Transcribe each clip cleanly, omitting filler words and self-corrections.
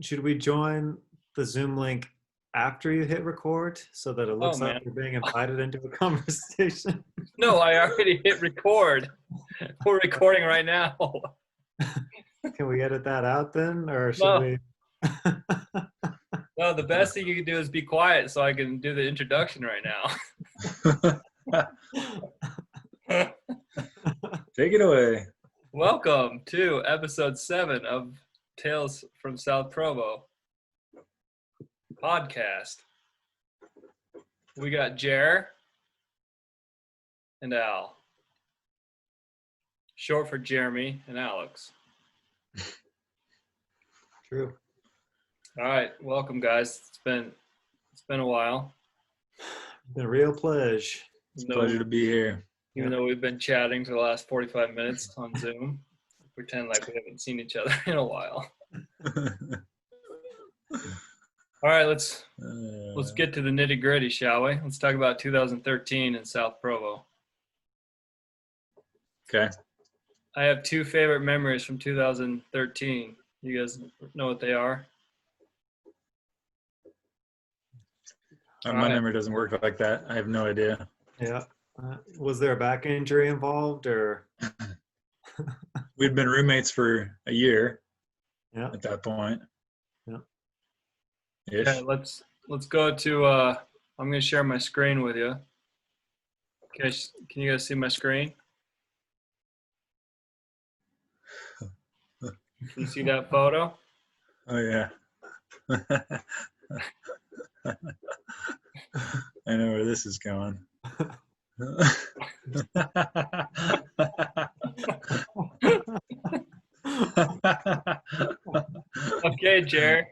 should we join the Zoom link after you hit record so that it looks Oh, like man. you're being invited into a conversation? No, I already hit record. We're recording right now. Can we edit that out then, or should No. we? No, the best thing you can do is be quiet so I can do the introduction right now. Take it away. Welcome to episode 7 of Tales from South Provo podcast. We got Jer and Al. Short for Jeremy and Alex. True. All right, welcome guys. It's been a while. Been a real pleasure. It's a pleasure to be here. Even though we've been chatting for the last 45 minutes on Zoom, pretend like we haven't seen each other in a while. All right, let's get to the nitty gritty, shall we? Let's talk about 2013 in South Provo. Okay. I have 2 favorite memories from 2013. You guys know what they are? My memory doesn't work like that. I have no idea. Yeah. Was there a back injury involved, or? We'd been roommates for a year. Yeah. At that point. Yeah. Ish. Okay, let's go to. I'm going to share my screen with you. Okay, can you guys see my screen? Can you see that photo? Oh yeah. I know where this is going. Okay, Jer,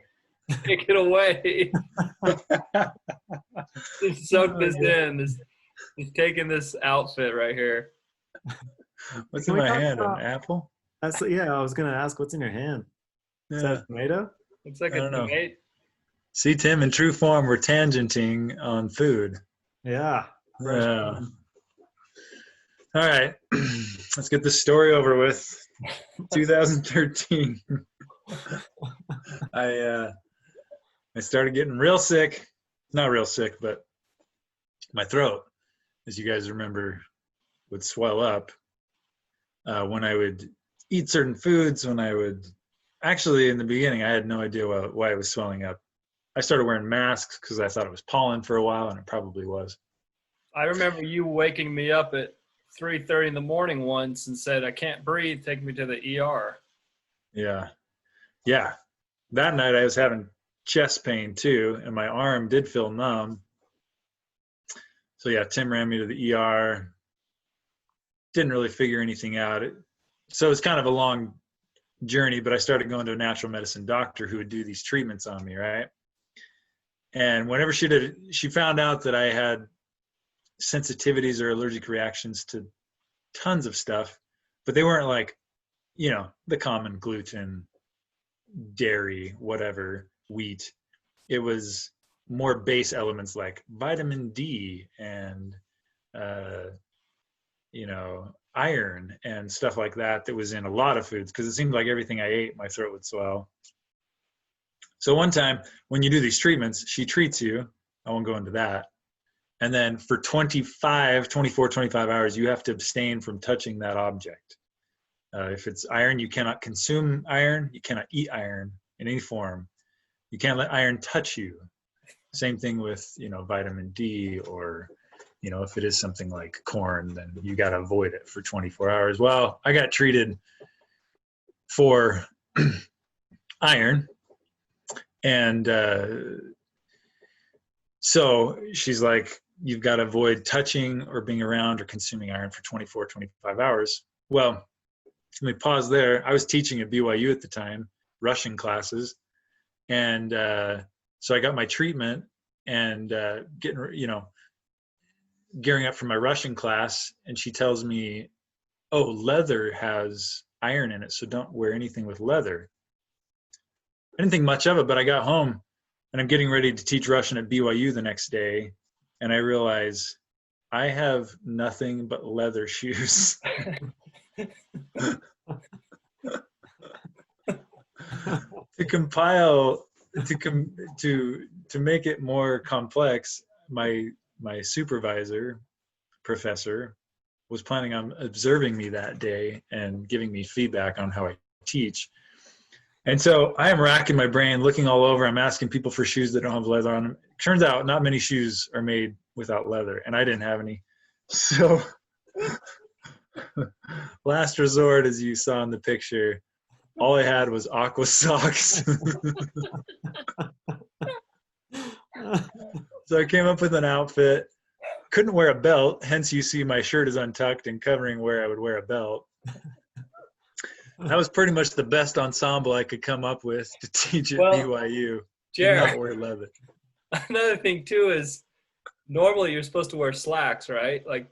take it away. Just soak this in. He's taking this outfit right here. What's Can in we my talk hand? about- An apple? Yeah, I was gonna ask, what's in your hand? Is that a tomato? It's like I a don't know. tomato. See, Tim, in true form, we're tangenting on food. Yeah. Yeah. All right. Let's get this story over with. 2013. I started getting real sick. Not real sick, but my throat, as you guys remember, would swell up when I would eat certain foods. Actually, in the beginning, I had no idea why it was swelling up. I started wearing masks because I thought it was pollen for a while, and it probably was. I remember you waking me up at 3:30 in the morning once and said, "I can't breathe. Take me to the ER." Yeah. That night I was having chest pain too, and my arm did feel numb. So yeah, Tim ran me to the ER. Didn't really figure anything out. So it was kind of a long journey, but I started going to a natural medicine doctor who would do these treatments on me, right? And whenever she found out that I had sensitivities or allergic reactions to tons of stuff, but they weren't like, the common gluten, dairy, whatever, wheat. It was more base elements like vitamin D and iron and stuff like that was in a lot of foods, because it seemed like everything I ate, my throat would swell. So one time when you do these treatments, she treats you. I won't go into that. And then for 24, 25 hours, you have to abstain from touching that object. If it's iron, you cannot consume iron. You cannot eat iron in any form. You can't let iron touch you. Same thing with, vitamin D, or, if it is something like corn, then you got to avoid it for 24 hours. Well, I got treated for iron. And so she's like, you've got to avoid touching or being around or consuming iron for 24, 25 hours. Well, let me pause there. I was teaching at BYU at the time, Russian classes. And so I got my treatment and gearing up for my Russian class. And she tells me, oh, leather has iron in it, so don't wear anything with leather. I didn't think much of it, but I got home and I'm getting ready to teach Russian at BYU the next day. And I realize I have nothing but leather shoes. To compile, to make it more complex, my supervisor, professor, was planning on observing me that day and giving me feedback on how I teach. And so I am racking my brain, looking all over. I'm asking people for shoes that don't have leather on them. Turns out not many shoes are made without leather, and I didn't have any. So last resort, as you saw in the picture, all I had was aqua socks. So I came up with an outfit. Couldn't wear a belt, hence you see my shirt is untucked and covering where I would wear a belt. That was pretty much the best ensemble I could come up with to teach at Well, BYU. Did Jared, not wear leather. another thing too is normally you're supposed to wear slacks, right? Like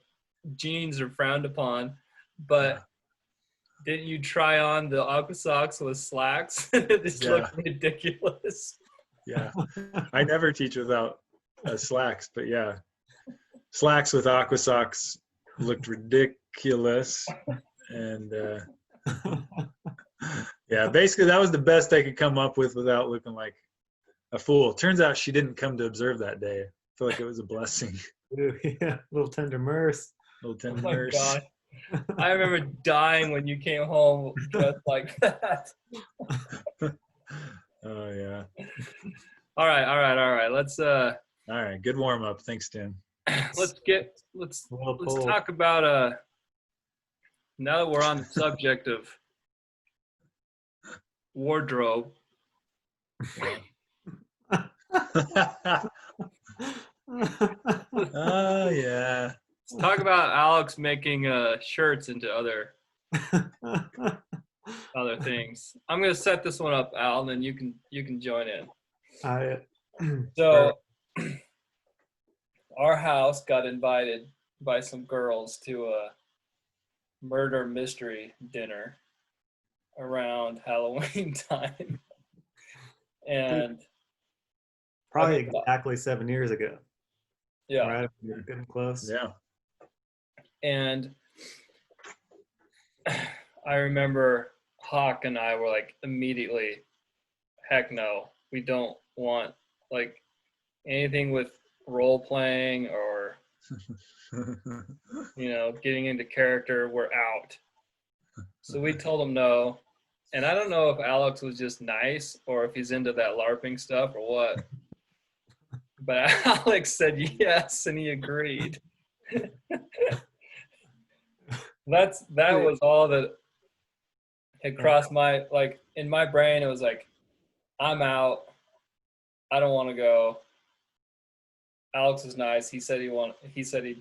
jeans are frowned upon, but didn't you try on the aqua socks with slacks? This looked ridiculous. Yeah, I never teach without slacks, but yeah, slacks with aqua socks looked ridiculous. And yeah, basically that was the best I could come up with without looking like a fool. Turns out she didn't come to observe that day. I feel like it was a blessing. Ooh, yeah, little tender mercy. Little Oh tender my nurse. gosh. I remember dying when you came home dressed like that. Oh yeah. All right. Let's All right, good warm up. Thanks, Tim. let's Well pulled. talk about now that we're on the subject of wardrobe. Oh yeah. Let's talk about Alex making shirts into other things. I'm gonna set this one up, Al, and then you can join in. So our house got invited by some girls to a murder mystery dinner around Halloween time. And probably exactly 7 years ago. yeah. Right? You're getting close. Yeah. And I remember Hawk and I were like immediately, heck no, we don't want like anything with role playing or getting into character. We're out. So we told him no. And I don't know if Alex was just nice or if he's into that LARPing stuff or what. But Alex said yes, and he agreed. That was all that had crossed my, like, in my brain. It was like, I'm out. I don't want to go. Alex is nice. He said he'd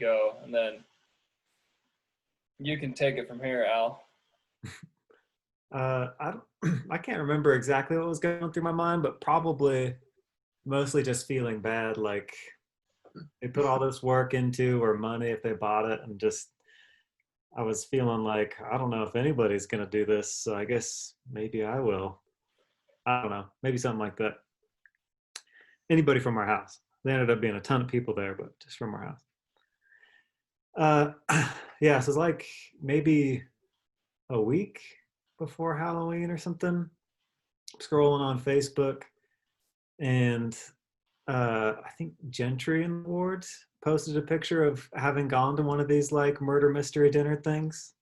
go, and then you can take it from here, Al. I can't remember exactly what was going through my mind, but probably mostly just feeling bad, like they put all this work into or money if they bought it, and just I was feeling like I don't know if anybody's gonna do this, so I guess maybe I will. I don't know, maybe something like that. Anybody from our house. There ended up being a ton of people there, but just from our house. Yeah, so it's like maybe a week before Halloween or something. Scrolling on Facebook, and I think Gentry in the wards posted a picture of having gone to one of these like murder mystery dinner things.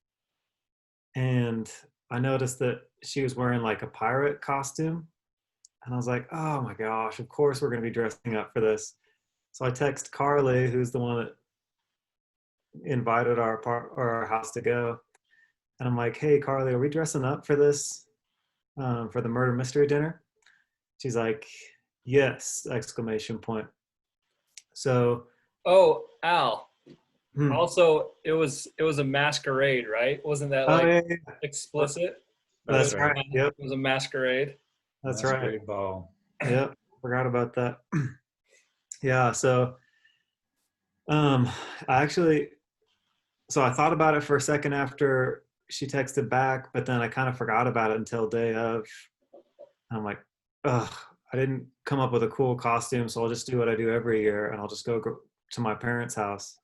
And I noticed that she was wearing like a pirate costume. And I was like, oh my gosh, of course we're going to be dressing up for this. So I text Carly, who's the one that invited our house to go. And I'm like, hey, Carly, are we dressing up for this, for the murder mystery dinner? She's like, yes, exclamation point. So. Oh, Al. Also, it was a masquerade, right? Wasn't that like explicit? That's right. Yep. It was a masquerade. That's masquerade right. Ball. Yep. Forgot about that. Yeah. So, I thought about it for a second after she texted back, but then I kind of forgot about it until day of. I'm like, ugh, I didn't come up with a cool costume, so I'll just do what I do every year, and I'll just go to my parents' house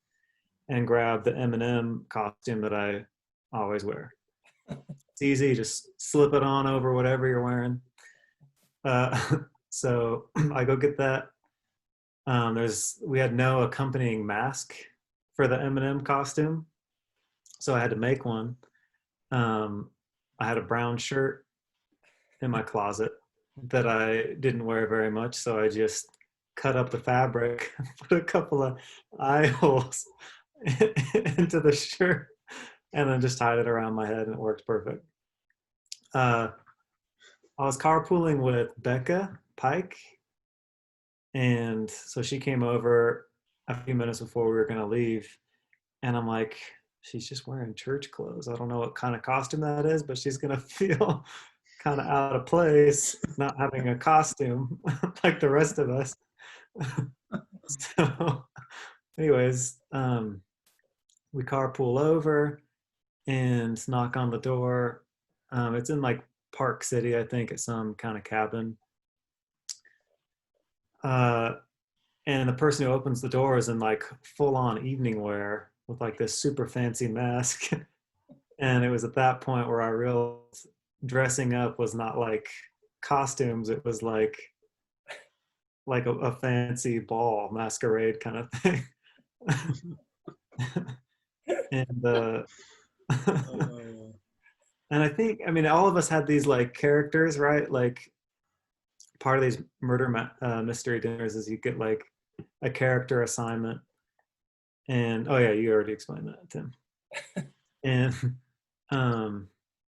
and grab the M&M costume that I always wear. It's easy, just slip it on over whatever you're wearing. So I go get that. We had no accompanying mask for the M&M costume, so I had to make one. I had a brown shirt in my closet that I didn't wear very much, so I just cut up the fabric, put a couple of eye holes into the shirt, and then just tied it around my head, and it worked perfect. I was carpooling with Becca Pike, and so she came over a few minutes before we were going to leave, and I'm like, she's just wearing church clothes. I don't know what kind of costume that is, but she's going to feel kind of out of place not having a costume like the rest of us. So anyways, we carpool over and knock on the door. It's in like Park City, I think, at some kind of cabin. And the person who opens the door is in like full on evening wear with like this super fancy mask. And it was at that point where I realized dressing up was not like costumes, it was like a fancy ball masquerade kind of thing. And and I think, I mean, all of us had these like characters, right? Like part of these murder mystery dinners is you get like a character assignment. And oh yeah, you already explained that, Tim. And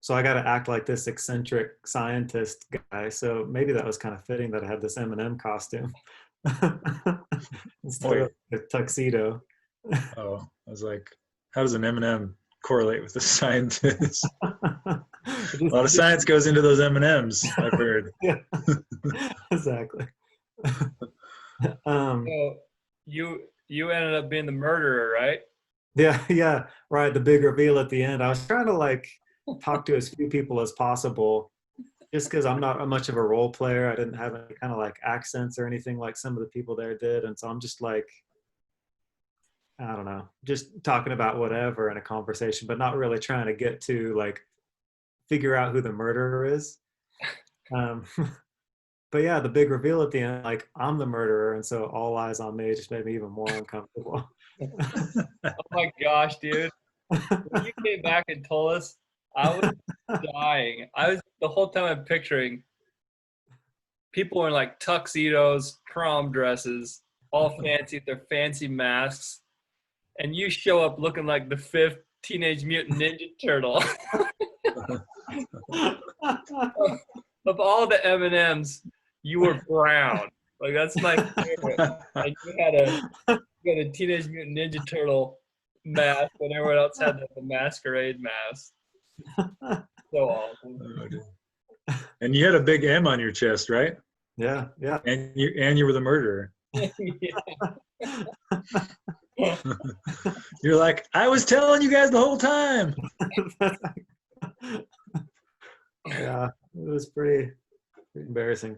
so I got to act like this eccentric scientist guy. So maybe that was kind of fitting that I had this M&M costume instead of a tuxedo. Oh, I was like, how does an M&M correlate with the scientist? A lot of science goes into those M&Ms, I've heard. Yeah, exactly. So you ended up being the murderer, right? Yeah, right. The big reveal at the end. I was trying to like talk to as few people as possible, just because I'm not much of a role player. I didn't have any kind of like accents or anything like some of the people there did, and so I'm just like, I don't know, just talking about whatever in a conversation, but not really trying to get to like figure out who the murderer is. Um, but yeah, the big reveal at the end, like I'm the murderer, and so all eyes on me just made me even more uncomfortable. Oh my gosh, dude. When you came back and told us, I was dying. I was the whole time I'm picturing people in like tuxedos, prom dresses, all fancy with their fancy masks, and you show up looking like the fifth Teenage Mutant Ninja Turtle. Of all the M&Ms, you were brown. Like that's my favorite. Like you had a Teenage Mutant Ninja Turtle mask, and everyone else had the masquerade mask. So awesome. And you had a big M on your chest, right? Yeah. And you were the murderer. You're like, I was telling you guys the whole time. Yeah, it was pretty embarrassing,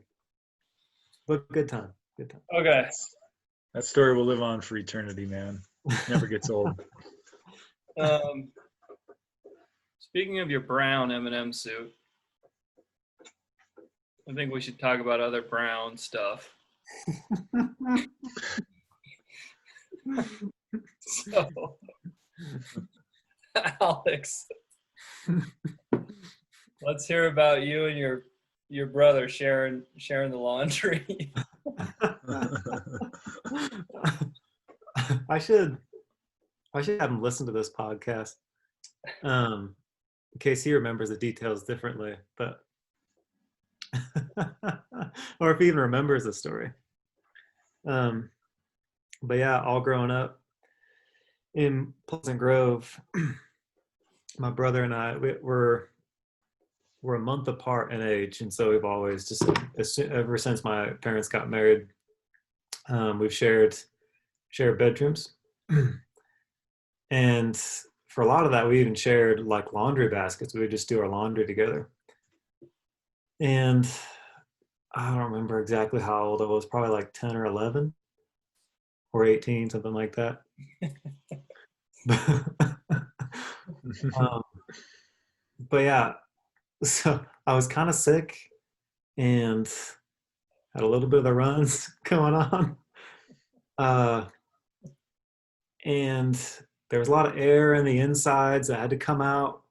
but good time. Okay. That story will live on for eternity, man. Never gets old. Speaking of your brown M&M suit, I think we should talk about other brown stuff. So, Alex, let's hear about you and your brother sharing the laundry. I should have him listen to this podcast, in case he remembers the details differently, but or if he even remembers the story. But yeah, all growing up in Pleasant Grove, my brother and I we're a month apart in age, and so we've always just ever since my parents got married, we've shared bedrooms, and for a lot of that, we even shared like laundry baskets. We would just do our laundry together, and I don't remember exactly how old I was, probably like 10 or 11 or 18, something like that. But yeah, so I was kind of sick, and had a little bit of the runs going on. Uh, and there was a lot of air in the insides that had to come out.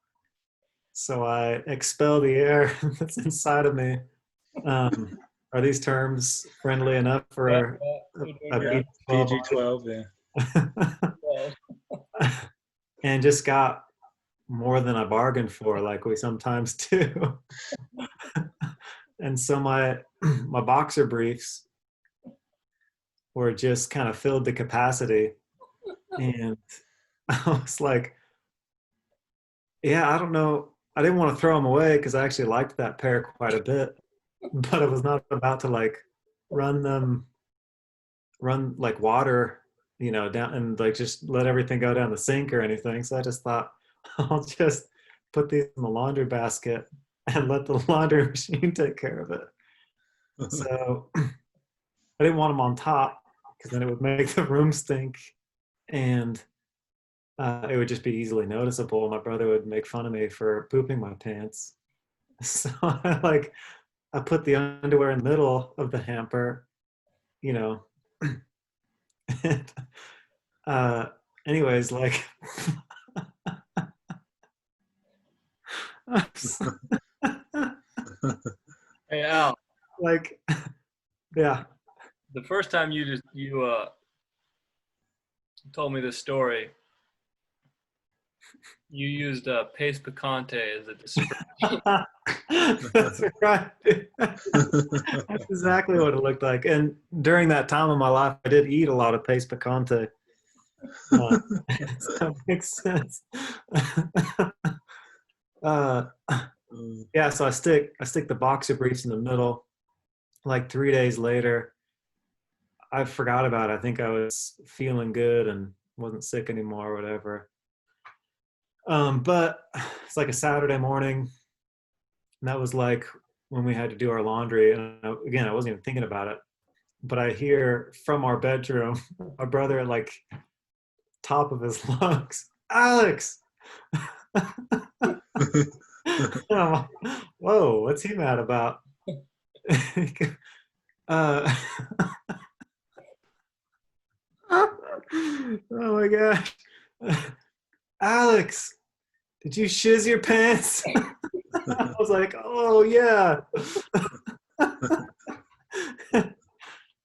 So I expel the air that's inside of me. Um, are these terms friendly enough Yeah, for yeah, you're doing a Yeah, good. PG 12. Yeah. Well, and just got more than I bargained for, like we sometimes do. And so my boxer briefs were just kind of filled to capacity, and I was like, yeah, I don't know. I didn't want to throw them away because I actually liked that pair quite a bit, but I was not about to like run them, run like water, down and like just let everything go down the sink or anything. So I just thought I'll just put these in the laundry basket and let the laundry machine take care of it. So I didn't want them on top because then it would make the room stink, and it would just be easily noticeable. My brother would make fun of me for pooping my pants. So I put the underwear in the middle of the hamper, you know. And, uh, anyways, like, hey Al, like, yeah. the first time you told me this story, you used paste picante as a description. That's right. That's exactly what it looked like. And during that time of my life, I did eat a lot of paste picante. Uh, so it makes sense. uh, yeah, so I stick the boxer briefs in the middle. Like 3 days later, I forgot about it. I think I was feeling good and wasn't sick anymore or whatever. But it's like a Saturday morning, and that was like when we had to do our laundry. And again, I wasn't even thinking about it, but I hear from our bedroom, my brother at like top of his lungs, Alex. Oh, whoa, what's he mad about? uh, oh my gosh. Alex, did you shiz your pants? I was like, oh yeah.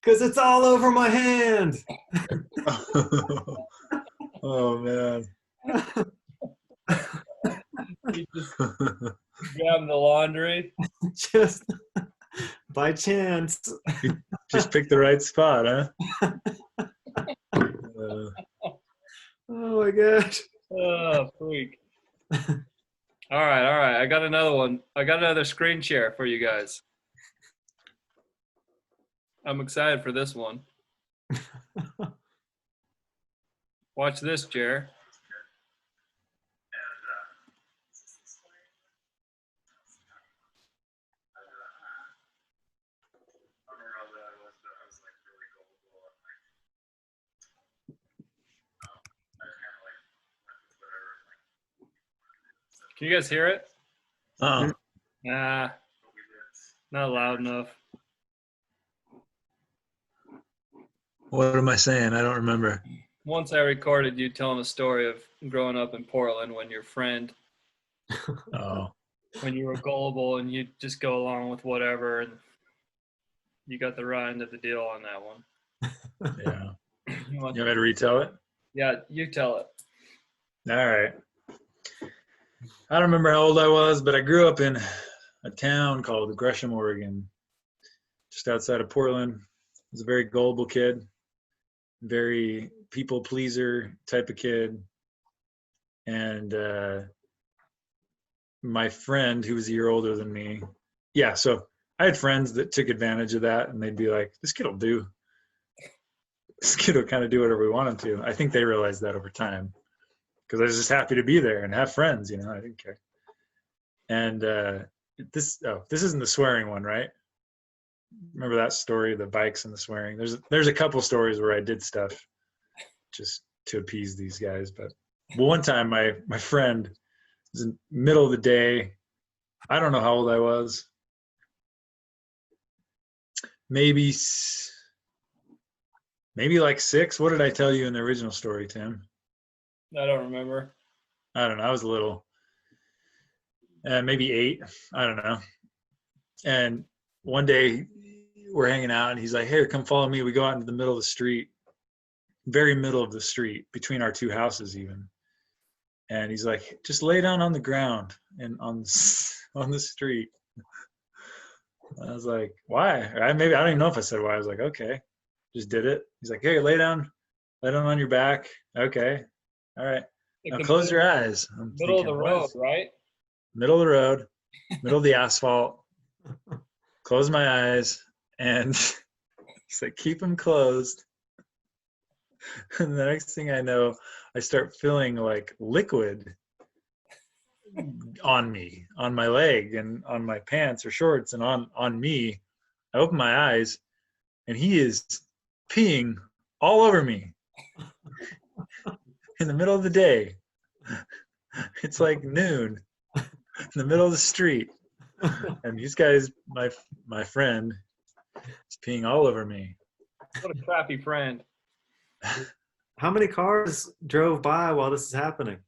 Because it's all over my hand. Oh man. You just grabbed the laundry. Just by chance. You just picked the right spot, huh? Uh, Oh my gosh. Oh, freak. All right, all right. I got another one. I got another screen share for you guys. I'm excited for this one. Watch this, Jer. Can you guys hear it? uh Nah, not loud enough. What am I saying? I don't remember. Once I recorded you telling a story of growing up in Portland when your friend, Oh, when you were gullible and you just go along with whatever, and you got the raw end of the deal on that one. yeah. You want- You want me to retell it? Yeah, you tell it. All right. I don't remember how old I was, but I grew up in a town called Gresham, Oregon, just outside of Portland. I was a very gullible kid, very people pleaser type of kid. And my friend, who was a year older than me, yeah, so I had friends that took advantage of that, and they'd be like, this kid will do. This kid will kind of do whatever we want him to. I think they realized that over time because I was just happy to be there and have friends, I didn't care. And this isn't the swearing one, right? Remember that story, the bikes and the swearing? There's a couple stories where I did stuff just to appease these guys, but one time my friend was in the middle of the day. I don't know how old I was. maybe like 6. What did I tell you in the original story, Tim? I don't remember. I don't know. I was a little, maybe 8. I don't know. And one day we're hanging out and he's like, "Here, come follow me." We go out into the middle of the street, very middle of the street, between our 2 houses even. And he's like, "Just lay down on the ground and on the street." I was like, "Why?" I don't even know if I said why. I was like, "Okay." Just did it. He's like, "Hey, lay down on your back." Okay. All right. Now close your eyes. I'm Middle of thinking, the road, right? Middle of the road, middle of the asphalt. Close my eyes. And he's like, "Keep them closed." And the next thing I know, I start feeling like liquid on me, on my leg and on my pants or shorts and on me. I open my eyes and he is peeing all over me in the middle of the day. It's like noon in the middle of the street. And this guy's my friend is peeing all over me. What a crappy friend. How many cars drove by while this is happening?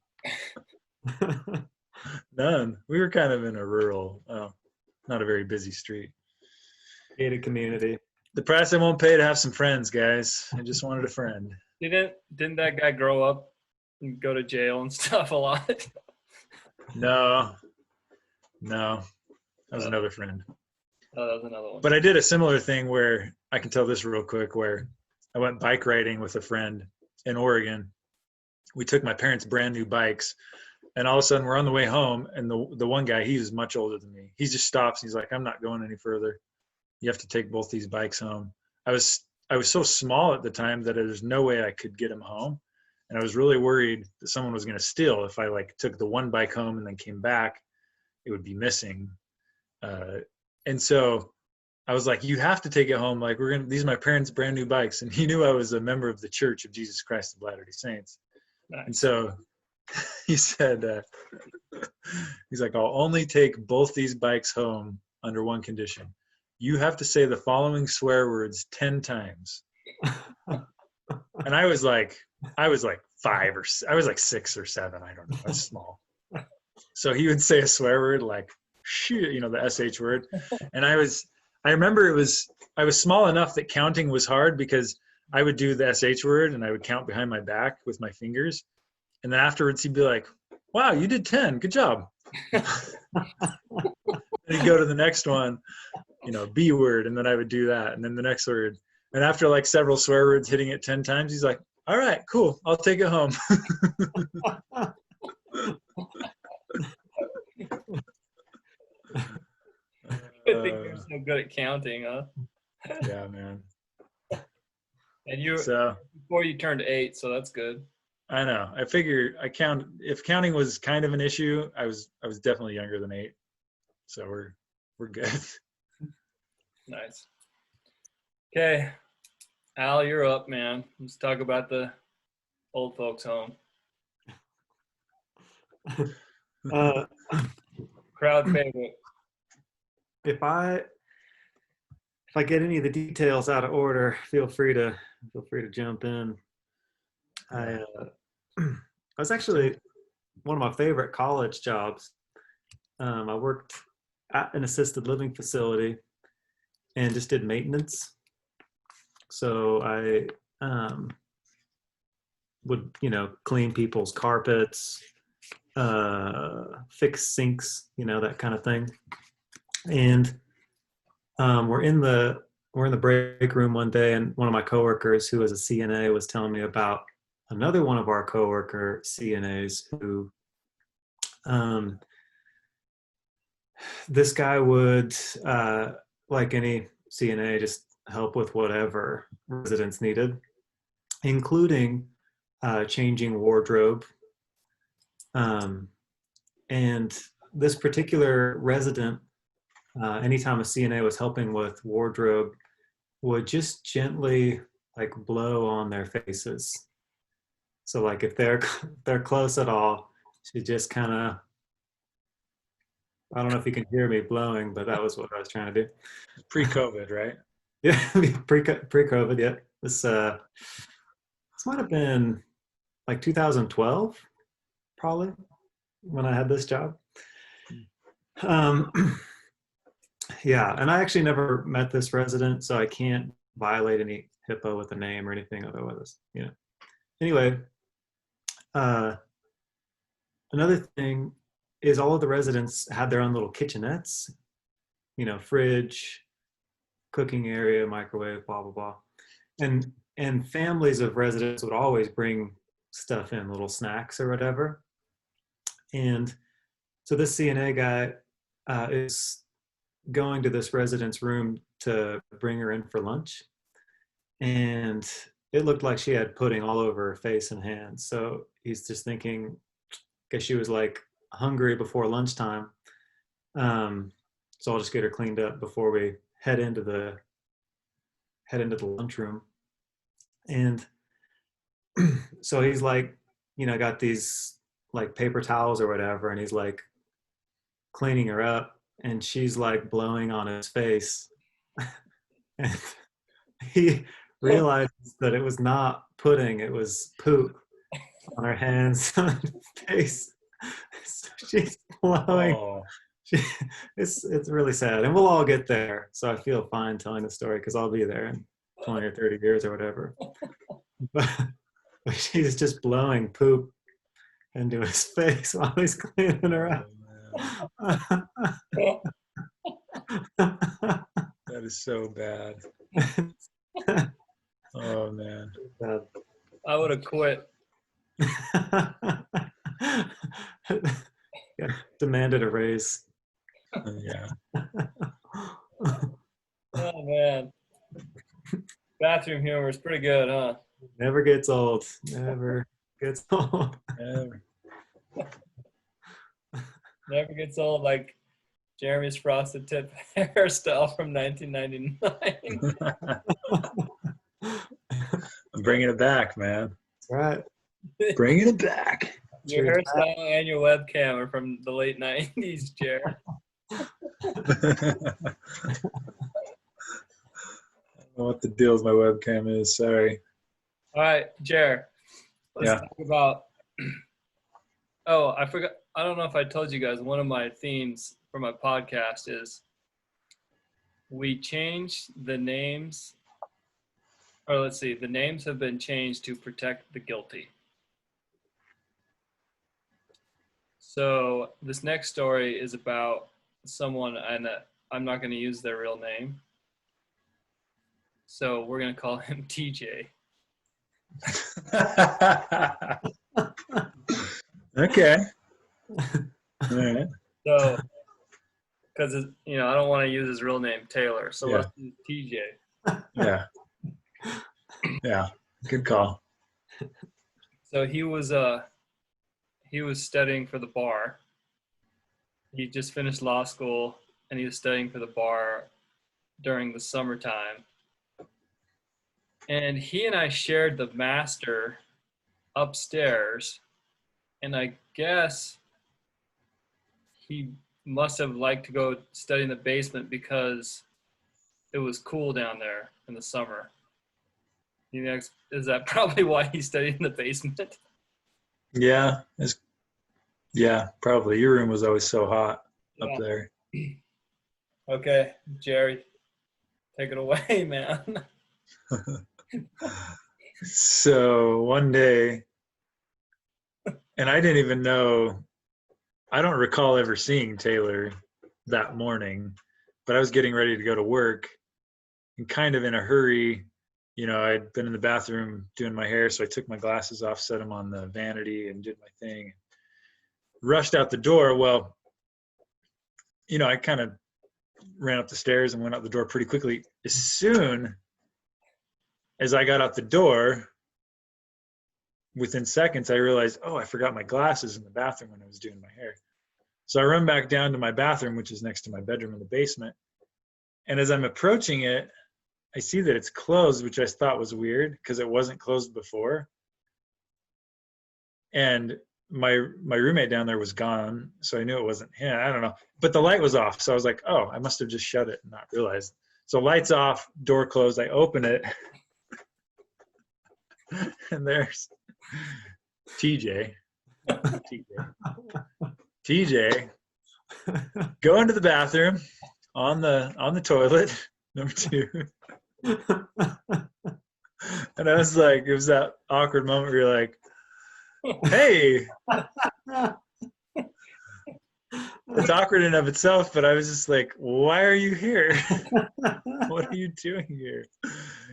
None. We were kind of in a rural, not a very busy street. Gated community. The price I won't pay to have some friends, guys. I just wanted a friend. Didn't that guy grow up and go to jail and stuff a lot? No. That was another friend. Oh, that was another one. But I did a similar thing where I can tell this real quick, where I went bike riding with a friend in Oregon. We took my parents' brand new bikes, and all of a sudden we're on the way home, and the one guy, he's much older than me. He just stops. He's like, "I'm not going any further. You have to take both these bikes home." I was so small at the time that there's no way I could get him home. And I was really worried that someone was going to steal. If I took the one bike home and then came back, it would be missing. And so I was like, "You have to take it home. Like, these are my parents' brand new bikes." And he knew I was a member of the Church of Jesus Christ of Latter-day Saints. Nice. And so he said, he's like, "I'll only take both these bikes home under one condition. You have to say the following swear words 10 times. And I was like 5 or I was like 6 or 7. I don't know. I was small. So he would say a swear word like shoot, the SH word. And I remember I was small enough that counting was hard because I would do the SH word and I would count behind my back with my fingers. And then afterwards he'd be like, "Wow, you did 10. Good job." And he'd go to the next one, B word. And then I would do that. And then the next word. And after several swear words hitting it 10 times, he's like, "All right, cool. I'll take it home." Good thing you're so good at counting, huh? Yeah, man. And before you turned 8, so that's good. I know. I figure if counting was kind of an issue, I was definitely younger than 8. So we're good. Nice. Okay. Al, you're up, man. Let's talk about the old folks home. Crowd favorite. If I get any of the details out of order, feel free to jump in. I was actually one of my favorite college jobs. I worked at an assisted living facility and just did maintenance. So I would clean people's carpets, fix sinks, that kind of thing. And we're in the break room one day, and one of my coworkers who was a CNA was telling me about another one of our coworker CNAs who this guy would like any CNA just help with whatever residents needed, including changing wardrobe. And this particular resident, anytime a CNA was helping with wardrobe, would just gently blow on their faces. So if they're close at all, she just kind of, I don't know if you can hear me blowing, but that was what I was trying to do. Pre-COVID, right? Yeah, pre-COVID. Yeah, this might have been like 2012, probably when I had this job. Um, yeah, and I actually never met this resident, so I can't violate any HIPAA with a name or anything. Otherwise, you know. Anyway, uh, another thing is all of the residents had their own little kitchenettes, you know, fridge, cooking area, microwave, blah blah blah, and families of residents would always bring stuff in, little snacks or whatever. And so this CNA guy is going to this resident's room to bring her in for lunch, and it looked like she had pudding all over her face and hands. So he's just thinking, because she was like hungry before lunchtime, so I'll just get her cleaned up before we head into the lunchroom. And so he's like, you know, got these like paper towels or whatever, and he's like cleaning her up, and she's like blowing on his face. And he realizes that it was not pudding, it was poop on her hands, on her face. So she's blowing. Oh, She, it's really sad, and we'll all get there. So I feel fine telling the story because I'll be there in 20 or 30 years or whatever. But she's just blowing poop into his face while he's cleaning her up. that is so bad. Oh man. I would have quit. Yeah, demanded a raise. Yeah. Oh man. Bathroom humor is pretty good, huh? Never gets old. Never gets old. Never gets old like Jeremy's frosted tip hairstyle from 1999. I'm bringing it back, man. That's right. Bringing it back. Your hairstyle and your webcam are from the late 90s, Jer. I don't know what the deal with my webcam is. Sorry. All right, Jer. Let's talk about. Oh, I forgot. I don't know if I told you guys. One of my themes for my podcast is we changed the names. Or let's see, the names have been changed to protect the guilty. So this next story is about someone, and I'm not going to use their real name. So we're going to call him TJ. Okay. All right. So, because I don't want to use his real name, Taylor. So let's use TJ. Yeah. Yeah. Good call. So he was studying for the bar. He just finished law school, and he was studying for the bar during the summertime. And he and I shared the master upstairs, and I guess he must have liked to go study in the basement because it was cool down there in the summer. Is that probably why he studied in the basement? Yeah. Yeah, probably. Your room was always so hot up there. Okay, Jerry, take it away, man. So one day, and I didn't even know, I don't recall ever seeing Taylor that morning, but I was getting ready to go to work and kind of in a hurry. I'd been in the bathroom doing my hair, so I took my glasses off, set them on the vanity, and did my thing. Rushed out the door. Well, I kind of ran up the stairs and went out the door pretty quickly. As soon as I got out the door, within seconds, I realized, I forgot my glasses in the bathroom when I was doing my hair. So I run back down to my bathroom, which is next to my bedroom in the basement. And as I'm approaching it, I see that it's closed, which I thought was weird because it wasn't closed before. And my roommate down there was gone, so I knew it wasn't him. I don't know. But the light was off, so I was like, I must have just shut it and not realized. So lights off, door closed. I open it, and there's TJ. TJ go into the bathroom on the toilet, number 2. And I was like, it was that awkward moment where you're like, hey. It's awkward in of itself, but I was just like, why are you here? What are you doing here?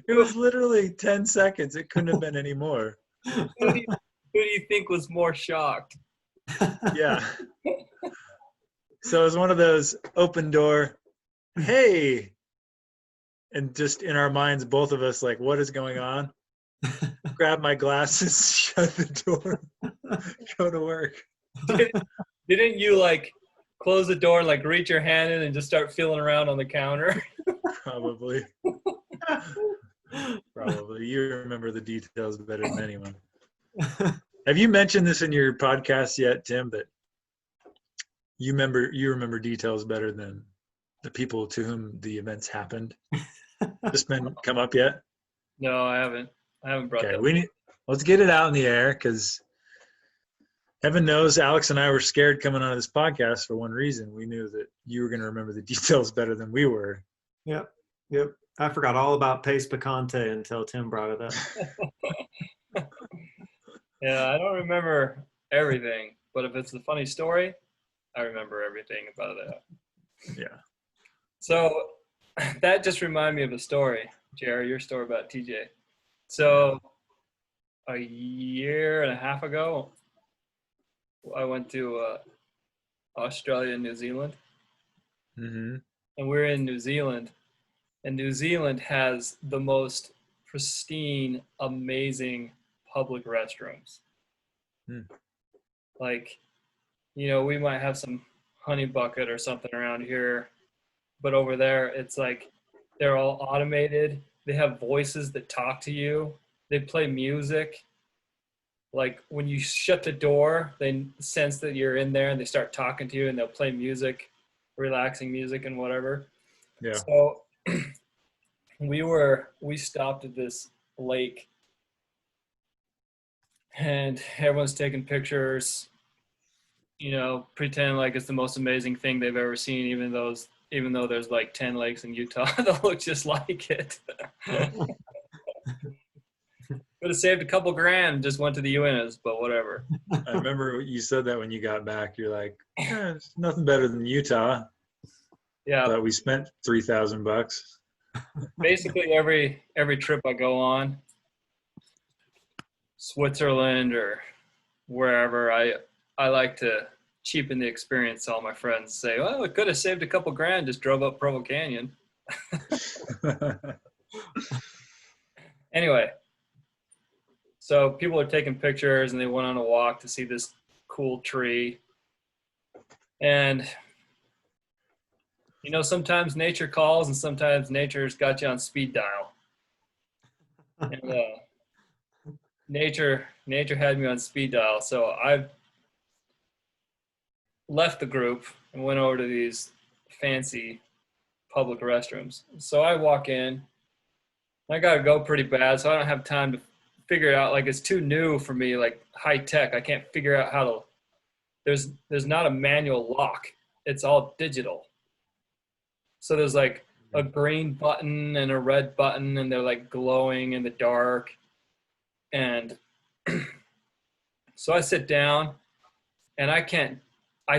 It was literally 10 seconds. It couldn't have been any more. Who do you think was more shocked? Yeah. So it was one of those open door, hey. And just in our minds, both of us like, what is going on? Grab my glasses, shut the door, go to work. Didn't you like close the door and like reach your hand in and just start feeling around on the counter? Probably. Probably. You remember the details better than anyone. Have you mentioned this in your podcast yet, Tim, that you remember details better than the people to whom the events happened? This been come up yet? No, I haven't. I haven't brought that up. Let's get it out in the air, because heaven knows Alex and I were scared coming on this podcast for one reason. We knew that you were going to remember the details better than we were. Yep. I forgot all about Pace Picante until Tim brought it up. Yeah, I don't remember everything, but if it's a funny story, I remember everything about it. Yeah. So that just reminded me of a story, Jerry, your story about TJ. So a year and a half ago, I went to Australia and New Zealand. Mm-hmm. And we're in New Zealand. And New Zealand has the most pristine, amazing public restrooms. Like, you know, we might have some honey bucket or something around here, but over there, it's like they're all automated. They have voices that talk to you. They play music. Like when you shut the door, they sense that you're in there and they start talking to you, and they'll play music, relaxing music and whatever. Yeah. So we stopped at this lake, and everyone's taking pictures, you know, pretend like it's the most amazing thing they've ever seen, even though there's like 10 lakes in Utah that look just like it. Could have saved a couple grand, just went to the UNs, but whatever. I remember you said that when you got back. You're like, it's nothing better than Utah. Yeah. But we spent $3,000. Basically every trip I go on, Switzerland or wherever, I like to cheapen the experience. All my friends say, well, it could have saved a couple grand, just drove up Provo Canyon. Anyway, so people are taking pictures and they went on a walk to see this cool tree. And, you know, sometimes nature calls and sometimes nature's got you on speed dial. And nature had me on speed dial. So I left the group and went over to these fancy public restrooms. So I walk in. I got to go pretty bad, so I don't have time to figure it out. Like, it's too new for me, like high tech. I can't figure out how to, there's not a manual lock. It's all digital. So there's like a green button and a red button, and they're like glowing in the dark. And so I sit down and I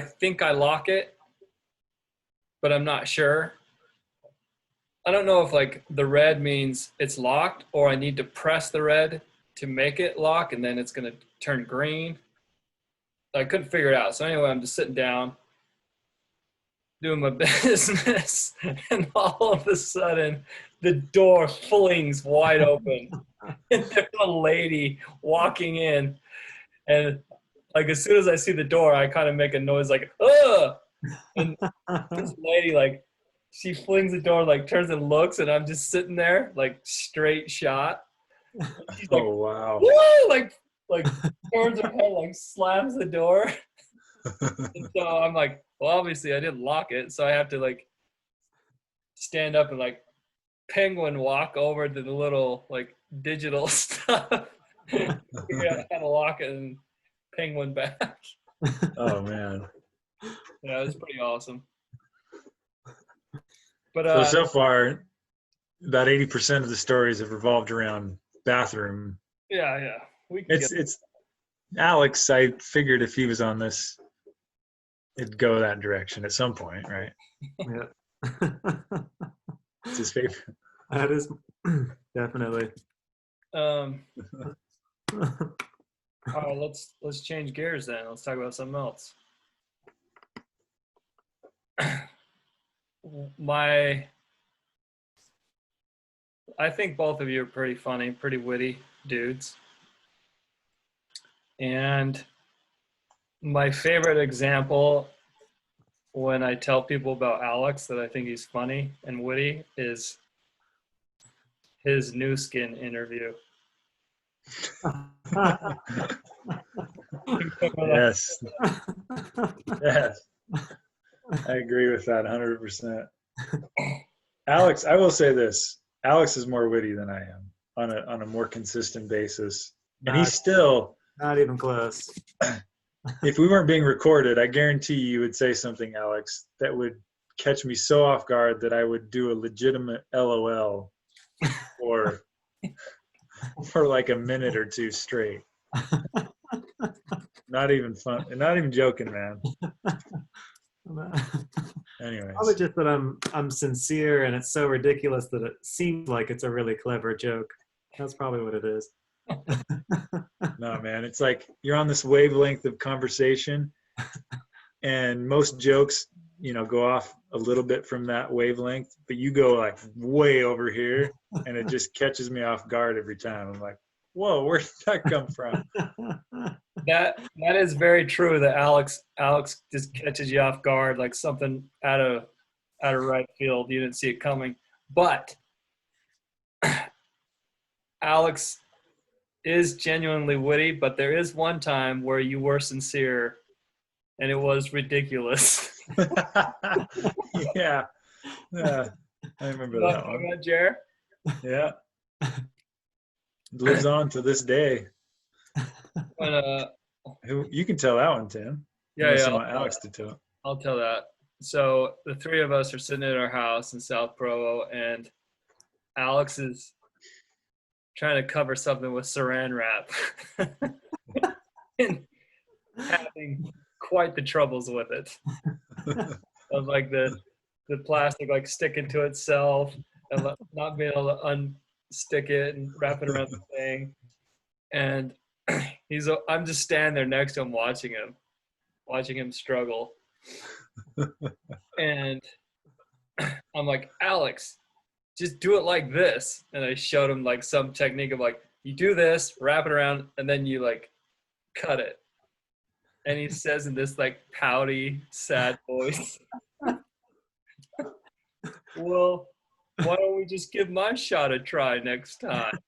think I lock it, but I'm not sure. I don't know if like the red means it's locked, or I need to press the red to make it lock, and then it's going to turn green. I couldn't figure it out. So anyway, I'm just sitting down, doing my business, and all of a sudden the door flings wide open. And there's a lady walking in, and like as soon as I see the door, I kind of make a noise like, ugh! And this lady, like, she flings the door, like turns and looks, and I'm just sitting there, like straight shot. She's like, Oh, wow. woo! Like turns her head, like slams the door. And so I'm like, well, obviously I didn't lock it, so I have to like stand up and like penguin walk over to the little like digital stuff. Figure out how to lock it and penguin back. Oh man. Yeah, it was pretty awesome. But So far, about 80% of the stories have revolved around bathroom. yeah, we can It's Alex. I figured if he was on this, it'd go that direction at some point, right? Yeah. It's his favorite. That is definitely. All right, let's change gears then. Let's talk about something else. I think both of you are pretty funny, pretty witty dudes. And my favorite example when I tell people about Alex that I think he's funny and witty is his new skin interview. Yes. Yes. I agree with that 100%. Alex, I will say this. Alex is more witty than I am on a more consistent basis. And he's still not even close. If we weren't being recorded, I guarantee you would say something, Alex, that would catch me so off guard that I would do a legitimate LOL for like a minute or two straight. Not even fun. Not even joking, man. Anyways. Probably just that I'm sincere and it's so ridiculous that it seems like it's a really clever joke. That's probably what it is. No, man, it's like you're on this wavelength of conversation, and most jokes, go off a little bit from that wavelength, but you go like way over here, and it just catches me off guard every time. I'm like, whoa, where did that come from? That is very true. That Alex just catches you off guard, like something out of right field. You didn't see it coming, but Alex is genuinely witty, but there is one time where you were sincere and it was ridiculous. Yeah. I remember that one. About Jer? Yeah. It lives on to this day. When, You can tell that one, Tim. yeah. I want Alex to tell. I'll tell that. So the three of us are sitting at our house in South Provo, and Alex is trying to cover something with saran wrap and having quite the troubles with it. Of like the plastic like sticking to itself and not being able to unstick it and wrap it around the thing. And I'm just standing there next to him watching him struggle. And I'm like, Alex, just do it like this. And I showed him like some technique of like, you do this, wrap it around, and then you like cut it. And he says in this like pouty, sad voice, well, why don't we just give my shot a try next time?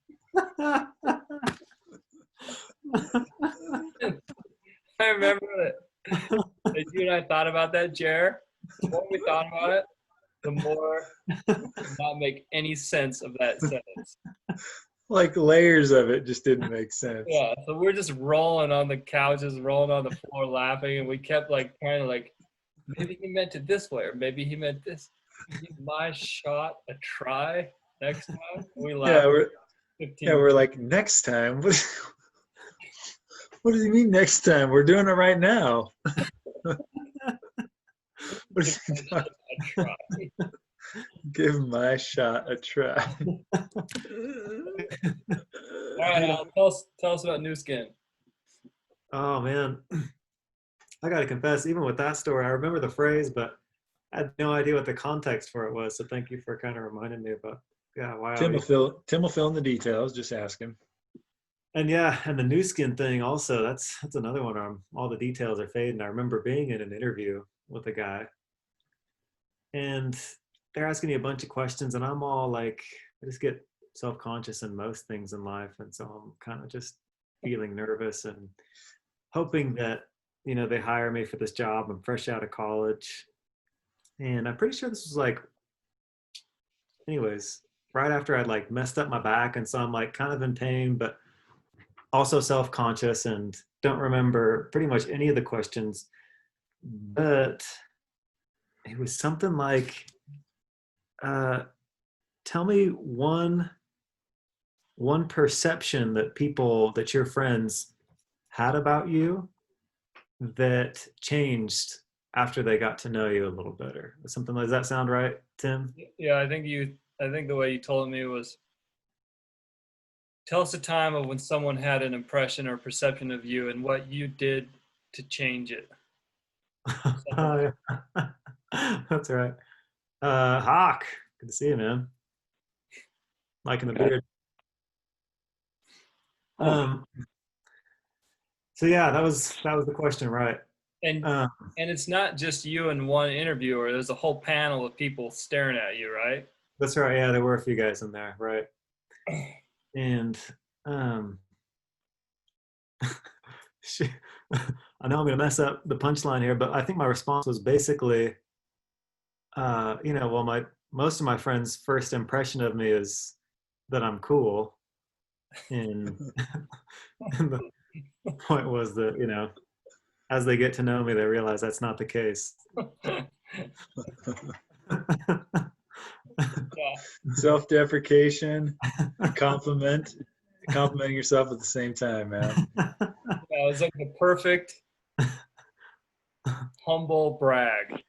I remember that you and I thought about that, Jer. The more we thought about it, the more it did not make any sense of that sentence. Like layers of it just didn't make sense. Yeah, so we're just rolling on the couches, rolling on the floor, laughing, and we kept like trying to like, maybe he meant it this way, or maybe he meant this. Give my shot a try next time. We laughed. We're like, next time. What does he mean next time? We're doing it right now. Give my shot a try. All right, Al, tell us about New Skin. Oh man, I gotta confess, even with that story, I remember the phrase, but I had no idea what the context for it was. So thank you for kind of reminding me about. Yeah, wow. Tim will fill in the details. Just ask him. And yeah, and the New Skin thing also. That's another one. All the details are fading. I remember being in an interview with a guy, and they're asking me a bunch of questions, and I'm all like, I just get self-conscious in most things in life, and so I'm kind of just feeling nervous and hoping that they hire me for this job. I'm fresh out of college, and I'm pretty sure this was like, anyways, right after I'd like messed up my back, and so I'm like kind of in pain, but also self-conscious and don't remember pretty much any of the questions. But it was something like, uh, tell me one perception that people that your friends had about you that changed after they got to know you a little better. Something like, does that sound right, Tim? Yeah, I think the way you told me was, tell us a time of when someone had an impression or perception of you and what you did to change it. Oh, yeah. That's right. Hawk, good to see you, man. Liking the beard. Um, so yeah, that was the question, right? And Um, and it's not just you and one interviewer. There's a whole panel of people staring at you, right? that's right. Yeah, there were a few guys in there, right? And um, she, I know I'm gonna mess up the punchline here, but I think my response was basically, well, my most of my friends' first impression of me is that I'm cool, and, and the point was that as they get to know me, they realize that's not the case. Yeah. Self-deprecation, complimenting yourself at the same time, man. Yeah, it was like the perfect humble brag.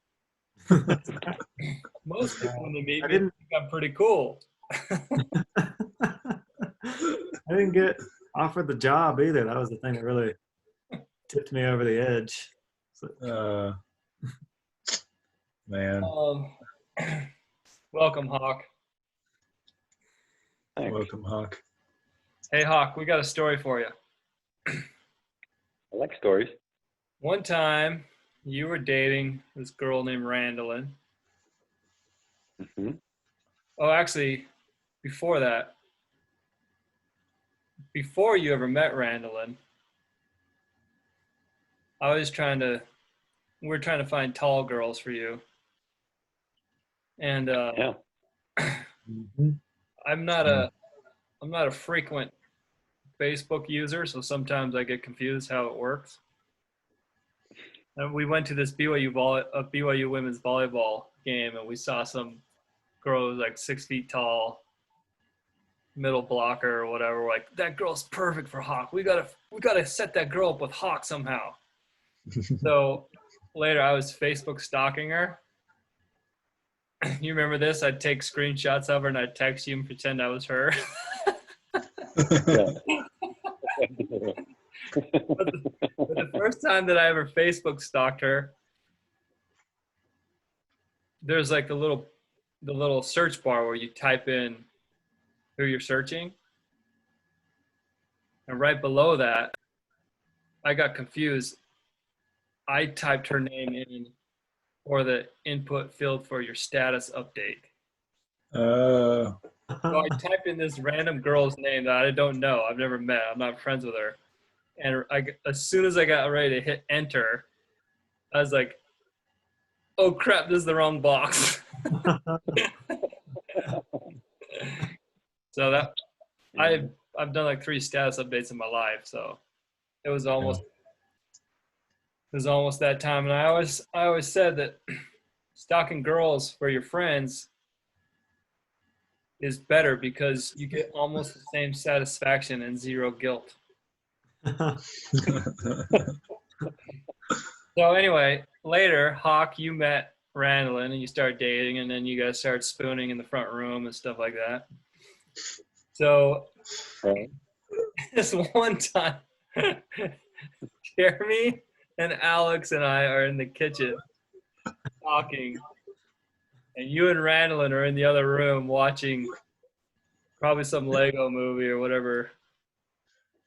Most people when they meet I me didn't. think I'm pretty cool. I didn't get offered the job either. That was the thing that really tipped me over the edge. So, Man, Welcome, Hawk. Thanks. welcome, Hawk. Hey, Hawk, we got a story for you. I like stories. One time, you were dating this girl named Randallin. Hmm. Oh, actually, before that, before you ever met Randallin, we were trying to find tall girls for you. And Yeah. Mhm. I'm not a frequent Facebook user, so sometimes I get confused how it works. And we went to this BYU women's volleyball game, and we saw some girl who was like 6 feet tall, middle blocker or whatever. We're like, that girl's perfect for Hawk. We gotta set that girl up with Hawk somehow. So later, I was Facebook stalking her. You remember this? I'd take screenshots of her and I'd text you and pretend I was her. Yeah. But the first time that I ever Facebook stalked her, there's like the little search bar where you type in who you're searching. And right below that, I got confused. I typed her name in for the input field for your status update. So I typed in this random girl's name that I don't know. I've never met. I'm not friends with her. And as soon as I got ready to hit enter, I was like, oh crap, this is the wrong box. So I've done like 3 status updates in my life, so it was almost that time. And I always said that stalking girls for your friends is better because you get almost the same satisfaction and zero guilt. So anyway, later, Hawk, you met Randallin and you start dating, and then you guys start spooning in the front room and stuff like that. So Right. this one time, Jeremy and Alex and I are in the kitchen talking, and you and Randallin are in the other room watching probably some Lego movie or whatever.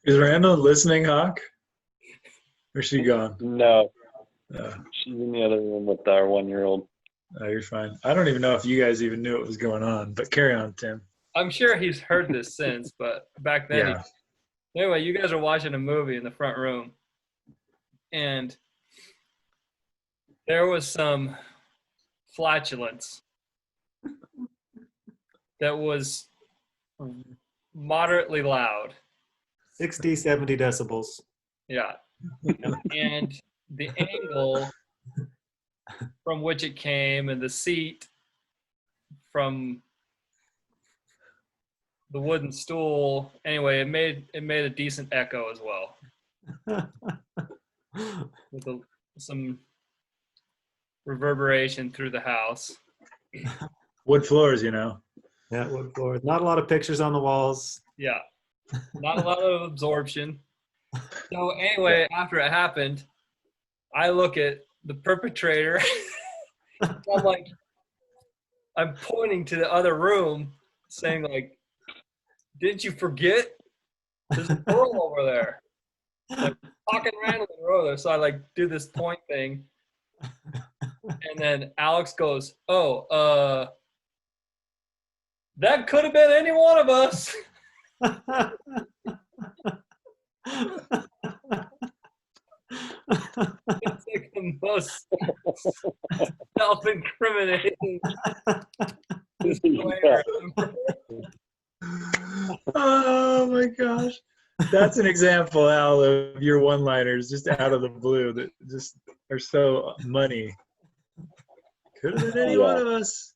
Is Randall listening, Hawk? Where's she gone? No, Uh, she's in the other room with our 1-year-old. oh, you're fine. I don't even know if you guys even knew what was going on, but carry on, Tim. I'm sure he's heard this since, but back then, Yeah. anyway, you guys are watching a movie in the front room, and there was some flatulence that was moderately loud. 60, 70 decibels. Yeah. And the angle from which it came and the seat from the wooden stool, anyway, it made a decent echo as well, with some reverberation through the house. Wood floors, you know. Yeah, wood floors. Not a lot of pictures on the walls. Yeah, not a lot of absorption. So anyway, after it happened, I look at the perpetrator. I'm like, I'm pointing to the other room, saying like, "Didn't you forget? There's a girl over there, like talking randomly over there." So I like do this point thing, and then Alex goes, "Oh, that could have been any one of us." It's like the most self-incriminating way I remember. Oh my gosh. That's an example, Al, of your one-liners just out of the blue that just are so money. Could have been any one of us.